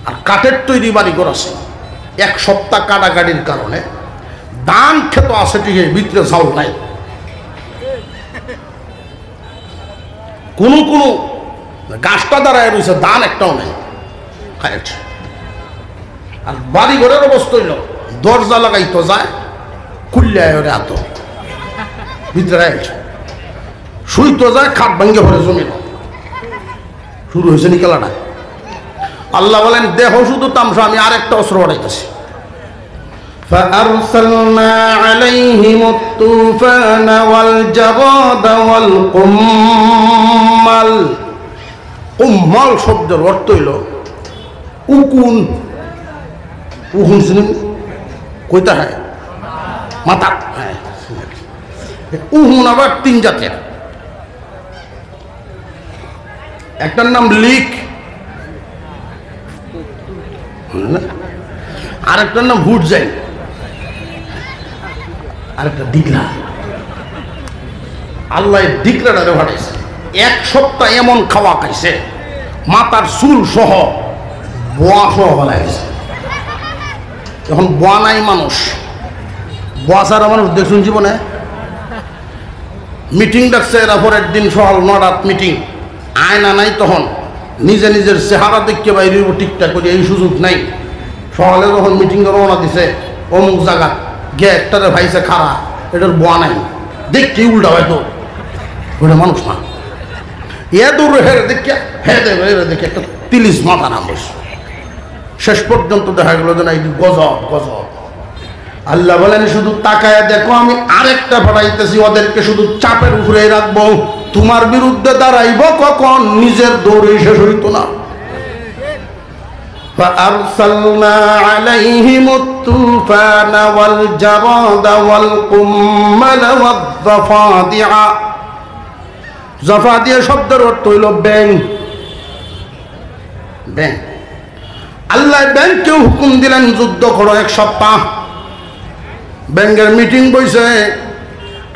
আর কাঠের তৈরি বাড়ি করেছে, এক সপ্তাহ কাটাকাটির কারণে ধান ক্ষেত আছে ঠিক ভিতরে চাউল নাই। কোনো কোনো গাছটা দাঁড়ায় রয়েছে, ধান একটাও নেই, খাইছে। আর বাড়ি ঘরের অবস্থা হইল দরজা লাগাইতো যায় খুললে ওরে এত ভিতরে শুইতো যায়, খাট ভাঙ্গে ভরে জমি শুরু হয়েছে নিকেলাটা। আল্লাহ বলেন দেহ শুধু তামসা, আমি আরেকটা অস্ত্র বাড়াইতেছি। فأرسلنا عليهم الطوفان والجراد والقمل। কুম্মাল শব্দের অর্থ হইল উকুন। উকুন শুনুন কইতা হয় মাথা। উহুন আবার তিন জাতের, একটার নাম লিক, আরেকটার নাম হুট যাই, আরেকটা ডিগলা। আল্লাহ ডিগলাটারে ভাটাইছে, এক সপ্তাহ এমন খাওয়া খাইছে, মাথার চুল সহ বোয়া সহ বানাইছে। এখন বোয়া নাই মানুষ, বোয়া ছাড়া মানুষ দেখুন জীবনে। মিটিং ডাকছে এরা পরের দিন সকাল 9টার মিটিং, আয়না নাই, তখন নিজে নিজের চেহারা দেখতে বাইরে ঠিকঠাক করে, এই সুযোগ নাই। সকালে যখন মিটিং রওনা দিছে অমুক জায়গা গে একটারে ভাইছে খারা, এটার বোয়া নাই, দেখতে উল্টা হয়তো ওটা মানুষ না। এ দৌড়ে হেরে দেখে হে দেবে দেখে একটা 30 মাথা নাম বসে। শেষ পর্যন্ত দেখা গেল যে না এটি গজব গজব। আল্লাহ বলেন শুধু তাকায় দেখো, আমি আরেকটা পাঠাইতেছি, ওদেরকে শুধু চাপের উপরে রাখবো। তোমার বিরুদ্ধে দাঁড়াইব কখন, নিজের দৌড়ে শেষ হইতো না। فأرسلنا عليهم الطوفان والجراد والقمل والضفادع। জাফাদিয়া শব্দের অর্থ হইল ব্যাং। ব্যাং। আল্লাহ ব্যাংকেও হুকুম দিলেন যুদ্ধ করো 1 সপ্তাহ। ব্যাংকের মিটিং বইছে,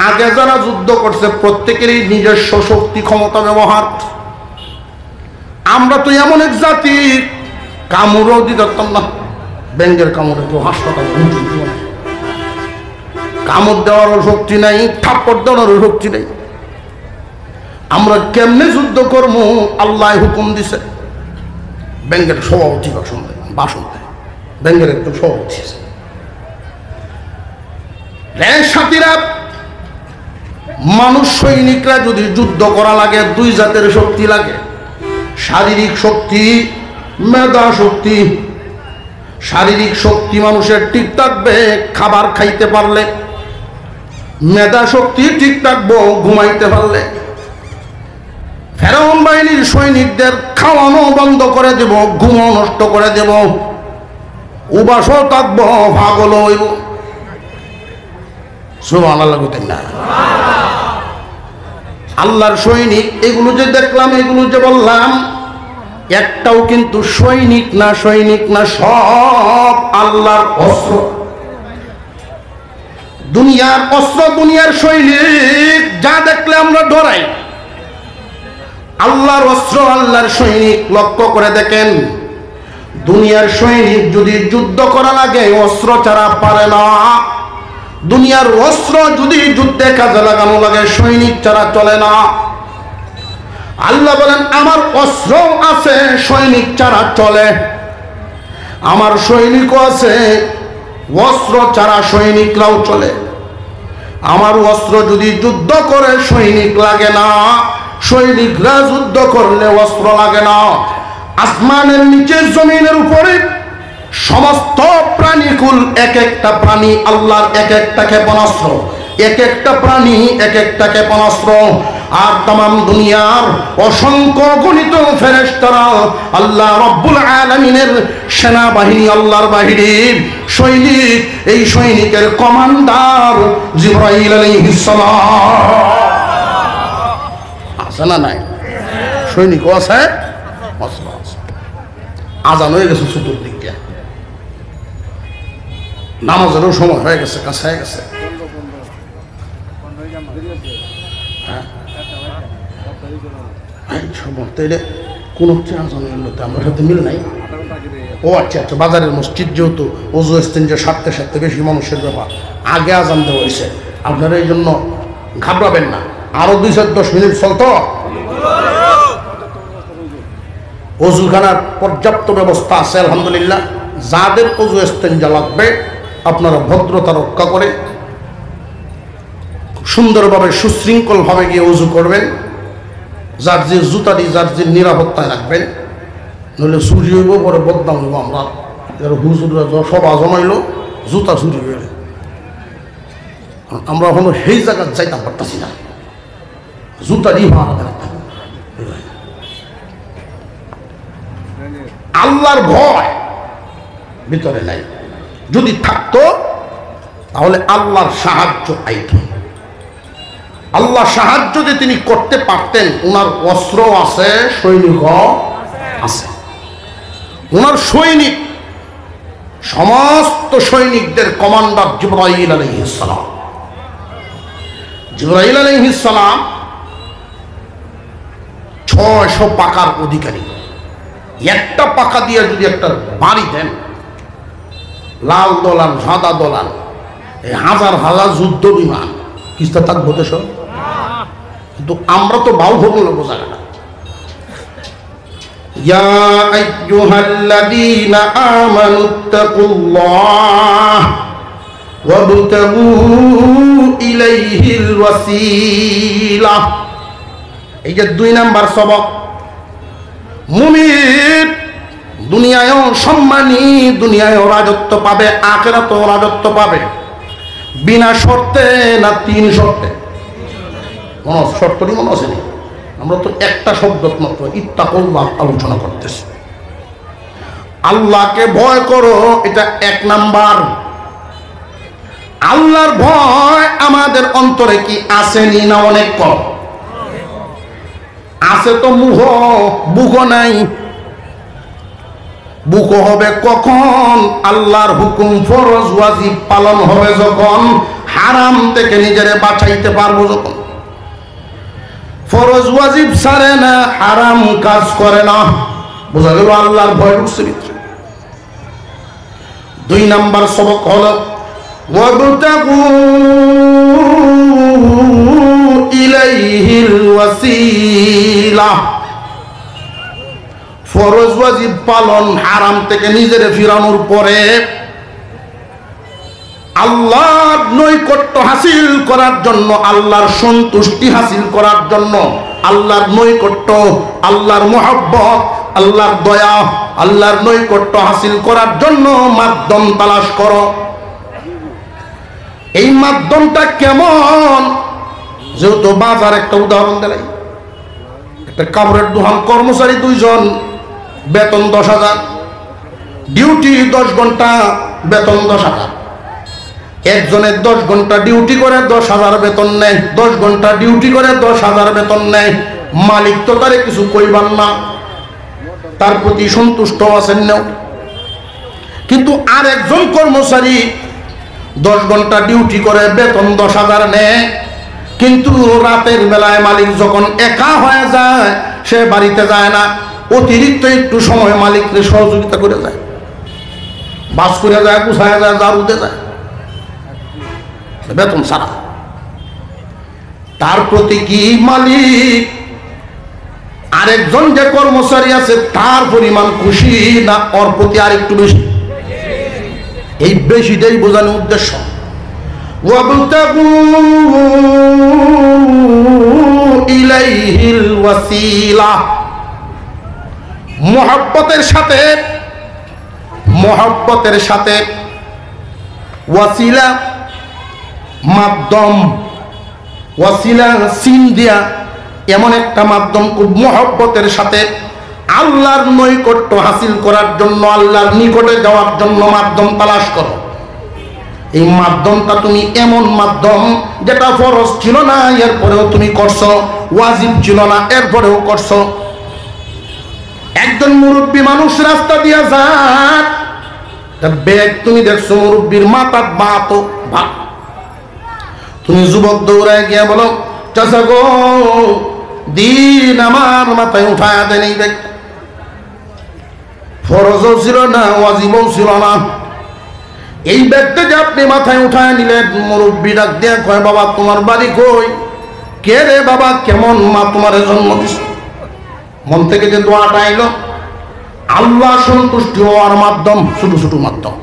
আগে যারা যুদ্ধ করছে প্রত্যেকেরই নিজস্ব শক্তি ক্ষমতা ব্যবহার। আমরা তো এমন এক জাতি, কামড়ও দিতে পারতাম না। ব্যাংকের কামড়ে তো হাসপাতাল, কামড় দেওয়ারও শক্তি নাই, থাপ্পড় দেওয়ারও শক্তি নেই। আমরা কেমনে যুদ্ধ করবো? আল্লাহ হুকুম দিছে। ব্যাংকের সভাপতি ভাষণ দেয়। ব্যাংকের একদম সভাপতি রেল সাথীরা মানুষ সৈনিকরা যদি যুদ্ধ করা লাগে দুই জাতের শক্তি লাগে, শারীরিক শক্তি, মেধা শক্তি। শারীরিক শক্তি মানুষের ঠিক থাকবে খাবার খাইতে পারলে, মেধা শক্তি ঠিক থাকবো ঘুমাইতে পারলে। ফেরাউন বাহিনীর সৈনিকদের খাওয়ানো বন্ধ করে দেব, ঘুমও নষ্ট করে দেব, উবাসও থাকবো, পাগল হইব। সুবহানাল্লাহ বলতেন না? আল্লাহর সৈনিক এগুলো যে দেখলাম, এগুলো যে বললাম, একটাও কিন্তু সৈনিক না, সৈনিক না, সব আল্লাহর অস্ত্র। দুনিয়ার অস্ত্র, দুনিয়ার সৈনিক যা দেখলে আমরা ডরাই, আল্লাহর অস্ত্র, আল্লাহর সৈনিক লক্ষ্য করে দেখেন। দুনিয়ার সৈনিক যদি যুদ্ধ করা লাগে অস্ত্র ছাড়া পারে না। দুনিয়ার অস্ত্র যদি যুদ্ধে কাজে লাগানো লাগে সৈনিক ছাড়া চলে না। আল্লাহ বলেন আমার অস্ত্র আছে, সৈনিক ছাড়া চলে। আমার সৈনিকও আছে, অস্ত্র ছাড়া সৈনিকরাও চলে। আমার অস্ত্র যদি যুদ্ধ করে সৈনিক লাগে না, সৈনিকরা যুদ্ধ করলে অস্ত্র লাগে না। আসমানের নিচে জমিনের উপরে সমস্ত প্রাণীকুল, এক একটা প্রাণী আল্লাহর এক একটা ক্ষেপণাস্ত্র, এক একটা প্রাণী এক একটা ক্ষেপণাস্ত্র। আর তামাম দুনিয়ার অসংখ্য গণিত ফেরেশতারা আল্লাহ রব্বুল আলামিনের সেনাবাহিনী, আল্লাহর বাহিনীর সৈনিক। এই সৈনিকের কমান্ডার জিবরাইল আলাইহিস সালাম। আছে না নাই? সৈনিকও আছে, অস্ত্র আছে। আজান হয়ে গেছে চতুর্দিক দিয়ে, নামাজেরও সময় হয়ে গেছে, কাছে হয়ে গেছে। কোন আমার সাথে মিল নাই। ও আচ্ছা আচ্ছা, বাজারের মসজিদ যেহেতু ওজু যে সারতে সারতে বেশি মানুষের ব্যাপার, আগে আজান দেওয়া হয়েছে। আপনারা এই জন্য ঘাবড়াবেন না, আরো 2-10 মিনিট চলতো। অজুখানার পর্যাপ্ত ব্যবস্থা আছে আলহামদুলিল্লাহ। যাদের অজু ইস্তেঞ্জা লাগবে আপনারা ভদ্রতা রক্ষা করে সুন্দরভাবে সুশৃঙ্খলভাবে গিয়ে অজু করবেন। যার যে জুতা দিয়ে যার যে নিরাপত্তায় রাখবেন, নইলে চুরি হইব, পরে বদনাম হইব। আমরা হুজুররা সব জমাইল, জুতা চুরি হইলে আমরা এখনো সেই জায়গায় যাইতে পারতেছি না। জুতা দিয়ে আল্লাহর ভয় ভিতরে নাই। যদি থাকতো তাহলে আল্লাহর সাহায্য পাইত। আল্লাহ সাহায্য যদি তিনি করতে পারতেন, ওনার অস্ত্র আছে, সৈনিক আছে। ওনার সৈনিক, সমস্ত সৈনিকদের কমান্ডার জিবরাইল আলাইহিস সালাম। জিবরাইল আলাইহিস সালাম 600 পাকার অধিকারী। একটা পাকা দিয়ে যদি একটা বাড়ি দেন, লাল দলান সাদা দলান, এই হাজার হাজার যুদ্ধ বিমান কিস্তা থাকবো দেশ। কিন্তু আমরা তো বাউ ভোগ নেবো জায়গাটা। ইয়া আইয়ুহাল্লাযীনা আমানুত্তাকুল্লাহ ওয়াবতাগু ইলাইহিল ওয়াসিলা। এই যে 2 নাম্বার সবক। মুমিন দুনিয়ায়ও সম্মানী, দুনিয়ায়ও রাজত্ব পাবে, আখিরাতেও রাজত্ব পাবে। বিনা শর্তে না 3 শর্তে? শর্তই মনে আছে না? আমরা তো একটা শব্দ মাত্র ইত্তাকুল্লাহ আলোচনা করতেছি। আল্লাহকে ভয় করো, এটা 1 নাম্বার। আল্লাহর ভয় আমাদের অন্তরে কি আসেনি না? অনেক কম আছে। তো মুহ বুক নাই। বুক হবে কখন? আল্লাহর হুকুম ফরজ ওয়াজিব পালন হবে যখন, হারাম থেকে নিজেরে বাঁচাইতে পারবো যখন। ফরজ ওয়াজিব ছাড়ে না, হারাম কাজ করে না। বোঝা গেল আল্লাহর ভয় ঢুকছে ভিতরে। 2 নাম্বার সবক হলো ওয়াবতাগু ইলাইহিল ওয়াসিলা। ফরজ ওয়াজিব পালন, হারাম থেকে নিজের ফিরানোর পরে আল্লাহর নৈকট্য হাসিল করার জন্য, আল্লাহর সন্তুষ্টি হাসিল করার জন্য, আল্লাহর নৈকট্য, আল্লাহর মহব্বত, আল্লাহর দয়া, আল্লাহর নৈকট্য হাসিল করার জন্য মাধ্যম তালাশ করো। এই মাধ্যমটা কেমন? যেহেতু বাজার একটা উদাহরণ দিলাই, একটা কাপড়ের দোকান, কর্মচারী 2 জন, বেতন 10,000, ডিউটি 10 ঘন্টা, বেতন 10,000। একজনের 10 ঘন্টা ডিউটি করে 10,000 বেতন নেয়, 10 ঘন্টা ডিউটি করে 10,000 বেতন নেয়। মালিক তো তারে কিছু কইবার না, তার প্রতি সন্তুষ্ট আছেন না। কিন্তু আর একজন কর্মচারী 10 ঘন্টা ডিউটি করে বেতন 10,000 নেয়, কিন্তু রাতের বেলায় মালিক যখন একা হয়ে যায়, সে বাড়িতে যায় না, অতিরিক্ত একটু সময় মালিককে সহযোগিতা করে যায়, বাস করে যায়, গুছায় যায়, জারুতে যায়, বেতন ছাড়া। তার প্রতি কি মালিক আরেকজন যে কর্মচারী আছে তার পরিমাণ খুশি না ওর প্রতি আর একটু বেশি? এই বেশিটাই বোঝানোর উদ্দেশ্য। ওয়াবতাগু ইলাইহিল ওয়াসিলা, মুহাব্বতের সাথে ওয়াসিলা, মাধ্যম, ওয়াসিলা সিন দিয়া, এমন একটা মাধ্যম খুব মুহাব্বতের সাথে আল্লাহর নৈকট্য হাসিল করার জন্য, আল্লাহর নিকটে যাওয়ার জন্য মাধ্যম তালাশ করো। এই মাধ্যমটা তুমি এমন মাধ্যম যেটা ফরজ ছিল না এরপরেও তুমি করছো, ওয়াজিব ছিল না এরপরেও করছো। একজন মুরব্বী মানুষ রাস্তা দিয়ে যায়, ব্যাগ তুমি দেখছো মুরব্বীর মাথার বাত, তুমি যুবক দৌড়ায় গিয়ে বলো, চাচা গো দিন আমার মাথায় উঠায় দেন এই ব্যাগ। ফরজও ছিল না, ওয়াজিবও ছিল না, এই ব্যাগটা যে আপনি মাথায় উঠায় নিলেন। মুরব্বী ডাক দিয়ে কয়, বাবা তোমার বাড়ি কই? কে রে বাবা, কেমন মা তোমার জন্ম দিছে? মন থেকে যে দোয়াটা আইলো, আল্লাহ সন্তুষ্টি হওয়ার মাধ্যম, ছোট ছোট মাধ্যম।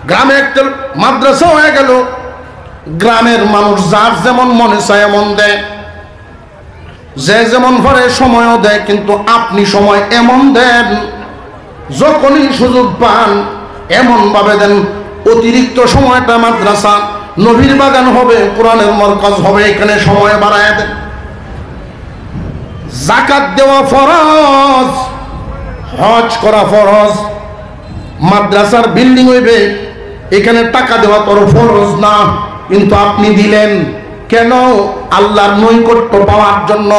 গ্রামে একটা মাদ্রাসা হয়ে গেল, গ্রামের মানুষ যার যেমন মনে চায় এমন দেয়, যে যেমন ভরে সময়ও দেয়, কিন্তু আপনি সময় এমন দেন, যখনই সুযোগ পান এমন ভাবে দেন অতিরিক্ত সময়টা মাদ্রাসা, নবীর বাগান হবে, কোরআনের মরকজ হবে, এখানে সময় বাড়ায় দেন। যাকাত দেওয়া ফরজ, হজ করা ফরজ, মাদ্রাসার বিল্ডিং হইবে, এখানে টাকা দেওয়া তোর ফরজ না, কিন্তু আপনি দিলেন কেন? আল্লাহর নৈকট্য পাওয়ার জন্য।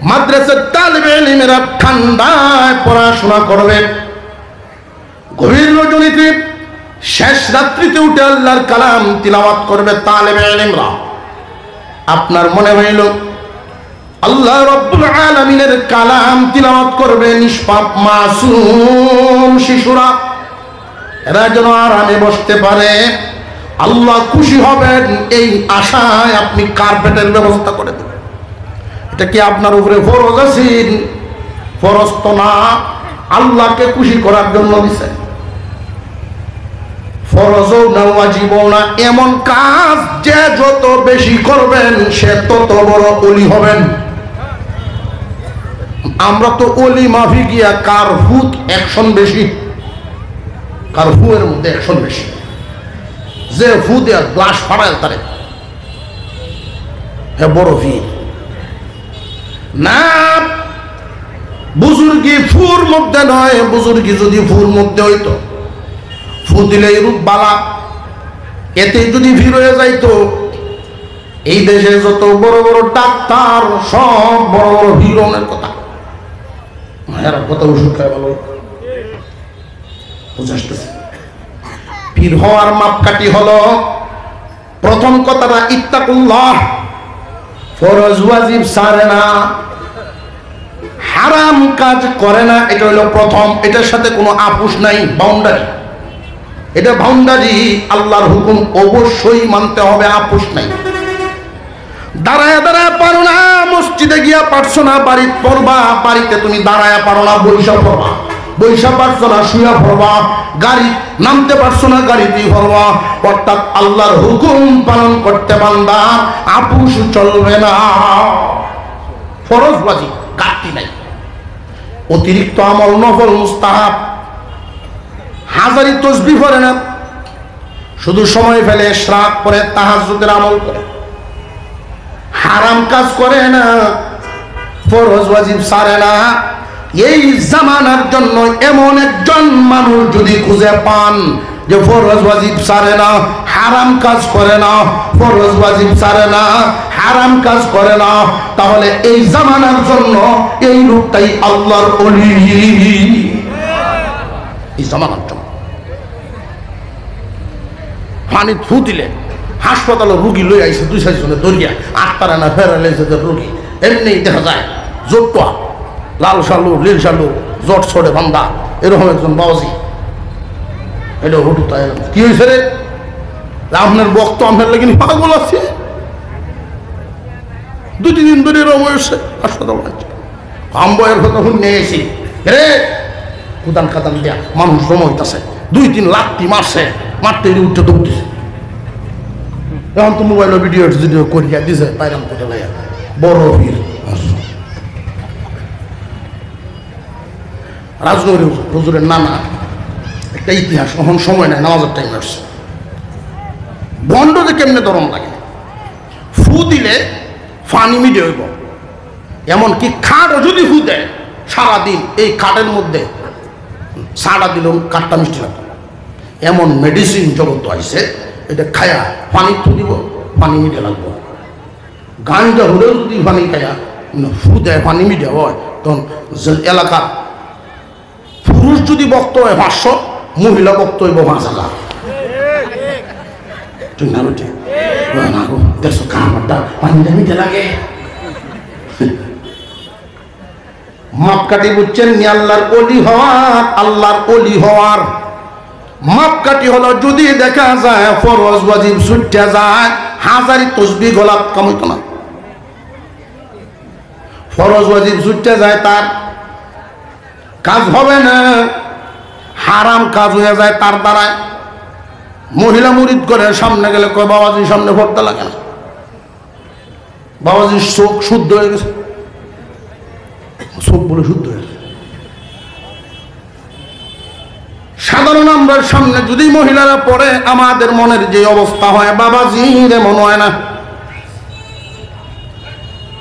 মাদ্রাসার তালিবে ইলমেরা ঠান্ডায় পড়াশোনা করবে, গভীর রজনীতে শেষ রাত্রিতে উঠে আল্লাহর কালাম তিলাওয়াত করবে তালিবে ইলমরা। আপনার মনে হইল আল্লাহ রাব্বুল আলামিনের কালাম তিলাওয়াত করবে নিষ্পাপ মাসুম শিশুরা, এরা যেন আরামে বসতে পারে, আল্লাহ খুশি হবেন, এই আশায় আপনি কার্পেটের ব্যবস্থা করে দেবেন। এটা কি আপনার উপরে ফরজ আছে? ফরজ তো না, আল্লাহকে খুশি করার জন্য দিছে। ফরজও না, ওয়াজিবও না, এমন কাজ যে যত বেশি করবেন সে তত বড় ওলি হবেন। আমরা তো ওলি মাফি গিয়া কার হুত অ্যাকশন বেশি, কার হুয়ের মধ্যে অ্যাকশন বেশি, যে ফু দেয়া গ্লাস ফাড়ায় তারে বড় ভিড় না। বুজুর্গি ফুর মধ্যে নয়, বুজুর্গি যদি ফুর মধ্যে হইতো, ফু দিলে রূপ বালা, এতে যদি ভিড় হয়ে যাইতো, এই দেশে যত বড় বড় ডাক্তার সব বড় বড় হিরোনের কথা, মায়ের কথা ওষুধ খায় ভালো বুঝাইতেছে। পীর হওয়ার মাপকাঠি হলো প্রথম কথাটা ইত্তাকুল্লাহ, ফরজ ওয়াজিব ছাড়ে না, হারাম কাজ করে না, এটা হলো প্রথম। এটার সাথে কোনো আপোষ নাই, বাউন্ডারি, এটা বাউন্ডারি, আল্লাহর হুকুম অবশ্যই মানতে হবে, আপোষ নাই। দাঁড়ায় দাঁড়ায় পারো না, মসজিদে গিয়া পারছো না, বাড়িতে পড়বা, বাড়িতে তুমি দাঁড়ায় পারো না, বৈশা পড়বা, বৈশা পারছো না, শুয়া পড়বা, গাড়ি নামতে পারছো না, গাড়িতেই পড়বা। অর্থাৎ আল্লাহর হুকুম পালন করতে বান্দা আপুস চলবে না। ফরজ ওয়াজিব ঘাটতি নাই, অতিরিক্ত আমল নফল মুস্তাহাব। হাজারি তসবিহ পড়ে না, শুধু সময় ফেলে ইশরাক পড়ে, তাহাজ্জুদের আমল করে, হারাম কাজ করে না, ফরজ ওয়াজিব ছাড়ে না। এই জামানার জন্য এমন একজন মানুষ যদি খুঁজে পান যে ফরজ ওয়াজিব ছাড়ে না, হারাম কাজ করে না, ফরজ ওয়াজিব ছাড়ে না, হারাম কাজ করে না, তাহলে এই জামানার জন্য এই লোকটাই আল্লাহর ওলি। এই জামানার জন্য পানি থু দিলে হাসপাতালে রুগী লই আইছে 2-4 জনে দরিয়া, আটপারা না ফেরালাইছে রুগী, এমনি দেখা যায় জোটটা লাল শালু লীল শালু জট ছড়ে বান্দা, এরকম একজন বাবাজি। এটা হুটু তাই কি হয়েছে রে? আপনার বক্ত আপনার লেগে পাগল আছে, 2-3 দিন ধরে এরকম হয়েছে, হাসপাতাল আছে। আম্বয়ের কথা শুনে এসি রে কুদান খাদান দেয়া মানুষ জমাইতেছে, 2-3 লাখটি মারছে, মারতে উঠতে দৌড়তেছে। এখন তো মোবাইলে ভিডিও করিয়া দিছে পাইরাম কোটে লাইয়া বড় ভিড়। রাজনৈতিক হুজুরের নানা একটা ইতিহাস, এখন সময় নাই, নামাজের টাইম আসছে। বন্ডতে কেমনে দরম লাগে, ফু দিলে ফানি মিডে হইব, এমনকি খাটও যদি ফু দেয় সারাদিন এই খাটের মধ্যে সাড়া দিলেও কাঠটা মিষ্টি লাগবে। এমন মেডিসিন জগৎ আইছে, এটা খায়া পানি তো দিব, পানি মিটে লাগবো। গাঞ্জা হলেও যদি পানি খায়া ফু দেয় পানি মিটে হয়, তখন এলাকার পুরুষ যদি বক্ত হয় 500, মহিলা বক্ত হইব 5,000। ঠিক না? ঠিক না গো, দেখছো খাবারটা পানিটা মিটে লাগে। মাপকাঠি বুঝছেন নি আল্লাহর ওলি হওয়ার? আল্লাহর ওলি হওয়ার মাপকাঠি হলো যদি দেখা যায় ফরজ ওয়াজিব ছুটে যায়, হাজারি তসবিহ গোলাপ কামাইতো না। ফরজ ওয়াজিব ছুটে যায়, তার কাজ হবে না, হারাম কাজ হয়ে যায় তার দ্বারায়। মহিলা মুরিদ করে সামনে গেলে কয় বাবাজির সামনে পড়তে লাগে না, বাবাজির চোখ শুদ্ধ হয়ে গেছে, চোখ বলে শুদ্ধ হয়ে গেছে। সাধারণ আমরা সামনে যদি মহিলারা পড়ে, আমাদের মনের যে অবস্থা হয়, বাবাজির এমন হয় না।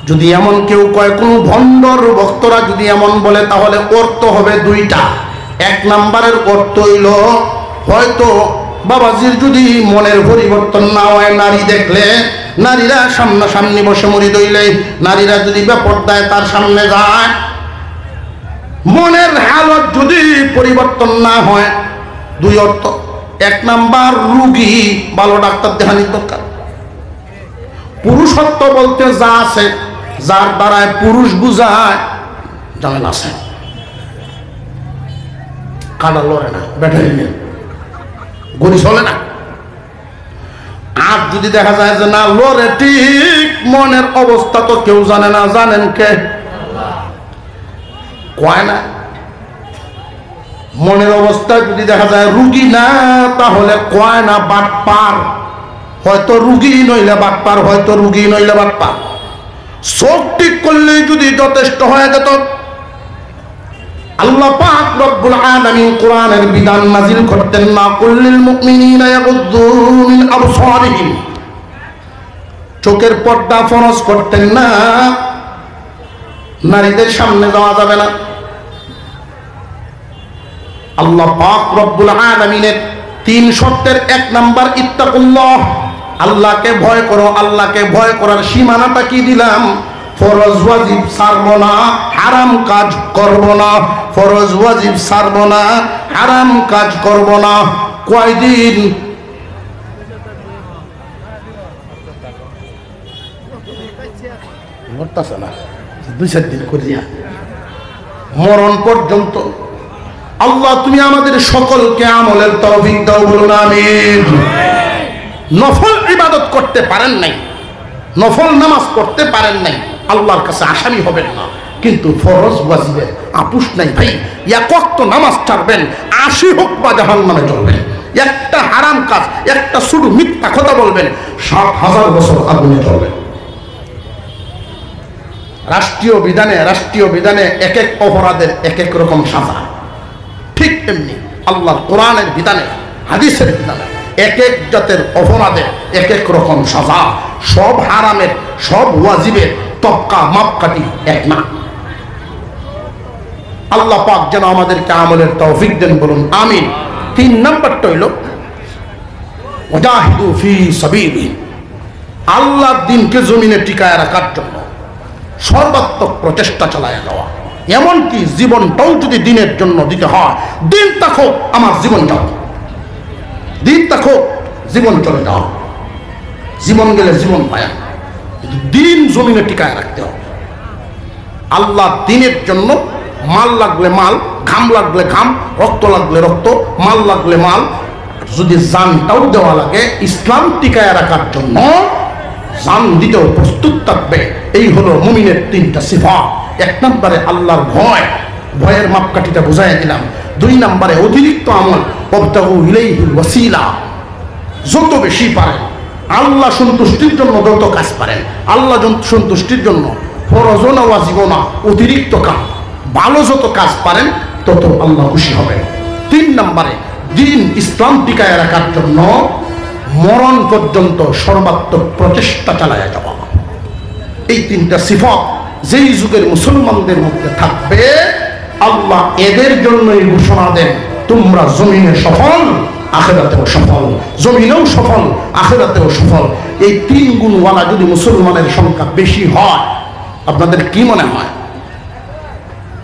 যদি এমন কেউ কয়, কোন ভণ্ডর ভক্তরা যদি এমন বলে, তাহলে অর্থ হবে 2টা। 1 নম্বরের অর্থ হইল, হয়তো বাবাজির যদি মনের পরিবর্তন না হয়, নারী দেখলে, নারীরা সামনাসামনি বসে মুরিদ হইলে, নারীরা যদি বেপরদায় তার সামনে যায়, মনের হালত যদি পরিবর্তন না হয়, 2 অর্থ। 1 নাম্বার, রুগী ভালো ডাক্তার দেখানির দরকার। পুরুষত্ব বলতে যা আছে, যার দ্বারায় পুরুষ বুঝায়, ঝামেলা আছে। কাটা লড়ে না, ব্যাটারি নেই, গড়ি চলে না। আর যদি দেখা যায় যে না লড়ে, ঠিক মনের অবস্থা তো কেউ জানে না, জানেন কে? কয় না। মনের অবস্থা যদি দেখা যায় রুগী না, তাহলে কয় না বাটপার। হয়তো রুগী নইলে বাটপার, হয়তো রুগী নইলে বাটপার। চোখ ঠিক করলেই যদি যথেষ্ট হয়ে যেত, আল্লাহ পাক রব্বুল আলামিন কোরআনের বিধান নাযিল করতেন না, কুল্লিল মুমিনিনা ইয়াগুদ্দু মিন আবসারিহিম। চোখের পর্দা ফরজ করতেন না, নারীদের সামনে যাওয়া যাবে না। আল্লাহ পাক রব্বুল আলামিনের 3 শর্তের 1 নাম্বার ইত্তাকুল্লাহ, আল্লাহকে ভয় করো। আল্লাহকে ভয় করার সীমানাটা কি দিলাম? ফরজ ওয়াজিব ছাড়বো না, হারাম কাজ করব না। ফরজ ওয়াজিব ছাড়বো না, হারাম কাজ করব না। কয়দিন? মরতাছে না, 2-4 দিন করিয়া মরণ পর্যন্ত। আল্লাহ তুমি আমাদের সকলকে আমলের তৌফিক দাও, বলুন আমিন। নফল ইবাদত করতে পারেন নাই, নফল নামাজ পড়তে পারেন নাই, আল্লাহর কাছে আসামি হবেন না, কিন্তু ফরজ ওয়াজিবের আপোষ নাই ভাই। এক ওয়াক্ত নামাজ ছাড়বেন, ৮০ হোক বা জাহান্নামে চলবেন। একটা হারাম কাজ, একটা শুধু মিথ্যা কথা বলবেন, ৭,০০০ বছর আগুনে চলবেন। রাষ্ট্রীয় বিধানে এক এক অপরাধের এক এক রকম সাজা। ঠিক তেমনি আল্লাহর কোরআনের বিধানে, হাদিসের বিধানে এক এক জাতের অপরাধের এক এক রকম সাজা। সব হারামের, সব ওয়াজিবের তবকা মাপকাঠি এক না। আল্লাহ পাক যেন আমাদেরকে আমলের তৌফিক দেন, বলুন আমিন। ৩ নম্বরটা হইল ওয়াজাহিদু ফি সাবিলি, আল্লাহর দ্বীনকে জমিনে টিকায় রাখার জন্য সর্বাত্মক প্রচেষ্টা চালায় যাওয়া। এমনকি জীবনটাও যদি দিনের জন্য দিতে হয়, দিন থাকো আমার জীবন যাও, দিন থাকো জীবন চলে যাও, জীবন গেলে জীবন পায়া, দিন জমিনে টিকায় রাখতে হবে। আল্লাহ দিনের জন্য মাল লাগলে মাল, ঘাম লাগলে ঘাম, রক্ত লাগলে রক্ত, মাল লাগলে মাল, যদি জানটাও দেওয়া লাগে ইসলাম টিকায় রাখার জন্য জান দিতেও প্রস্তুত থাকবে। এই হলো মুমিনের 3টা সিফাত। 1 নম্বরে আল্লাহর ভয়, ভয়ের মাপকাঠিটা বুঝাই দিলাম। 2 নম্বরে অতিরিক্ত আমল, ওয়াবতাগু ইলাইহিল ওয়াসিলা, যত বেশি পারেন আল্লাহ সন্তুষ্টির জন্য যত কাজ পারেন, আল্লাহ সন্তুষ্টির জন্য ফরজ না ওয়াজিব না, অতিরিক্ত কাজ, ভালো যত কাজ পারেন তত আল্লাহ খুশি হবেন। 3 নম্বরে দিন ইসলাম টিকায় রাখার জন্য মরণ পর্যন্ত সর্বাত্মক প্রচেষ্টা চালায় যাওয়া। এই 3টা সিফাত যেই যুগের মুসলমানদের মধ্যে থাকবে, আল্লাহ এদের জন্যই ঘোষণা দেন, তোমরা জমিনে সফল, আখিরাতেও সফল, জমিনেও সফল, আখিরাতেও সফল। এই 3 গুণওয়ালা যদি মুসলমানের সংখ্যা বেশি হয়, আপনাদের কি মনে হয়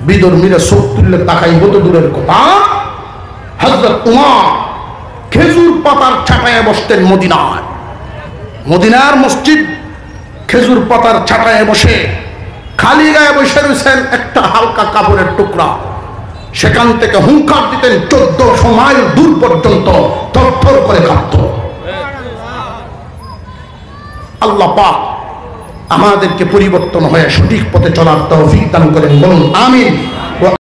বিধর্মীরা চোখ তুললে তাকাই হতো দূরের কথা। হযরত উমর খেজুর পাতার ছাটায় বসতেন মদিনায়, মদিনার মসজিদ, খেজুর পাতার ছাটায় বসে খালি গায়ে বসে রয়েছেন একটা হালকা কাপড়ের টুকরা, সেখান থেকে হুঙ্কার দিতেন 1400 মাইল দূর পর্যন্ত থরথর করে কাঁপত। আল্লাহ পাক আমাদেরকে পরিবর্তন হয়ে সঠিক পথে চলার তৌফিক দান করেন, বলুন আমিন।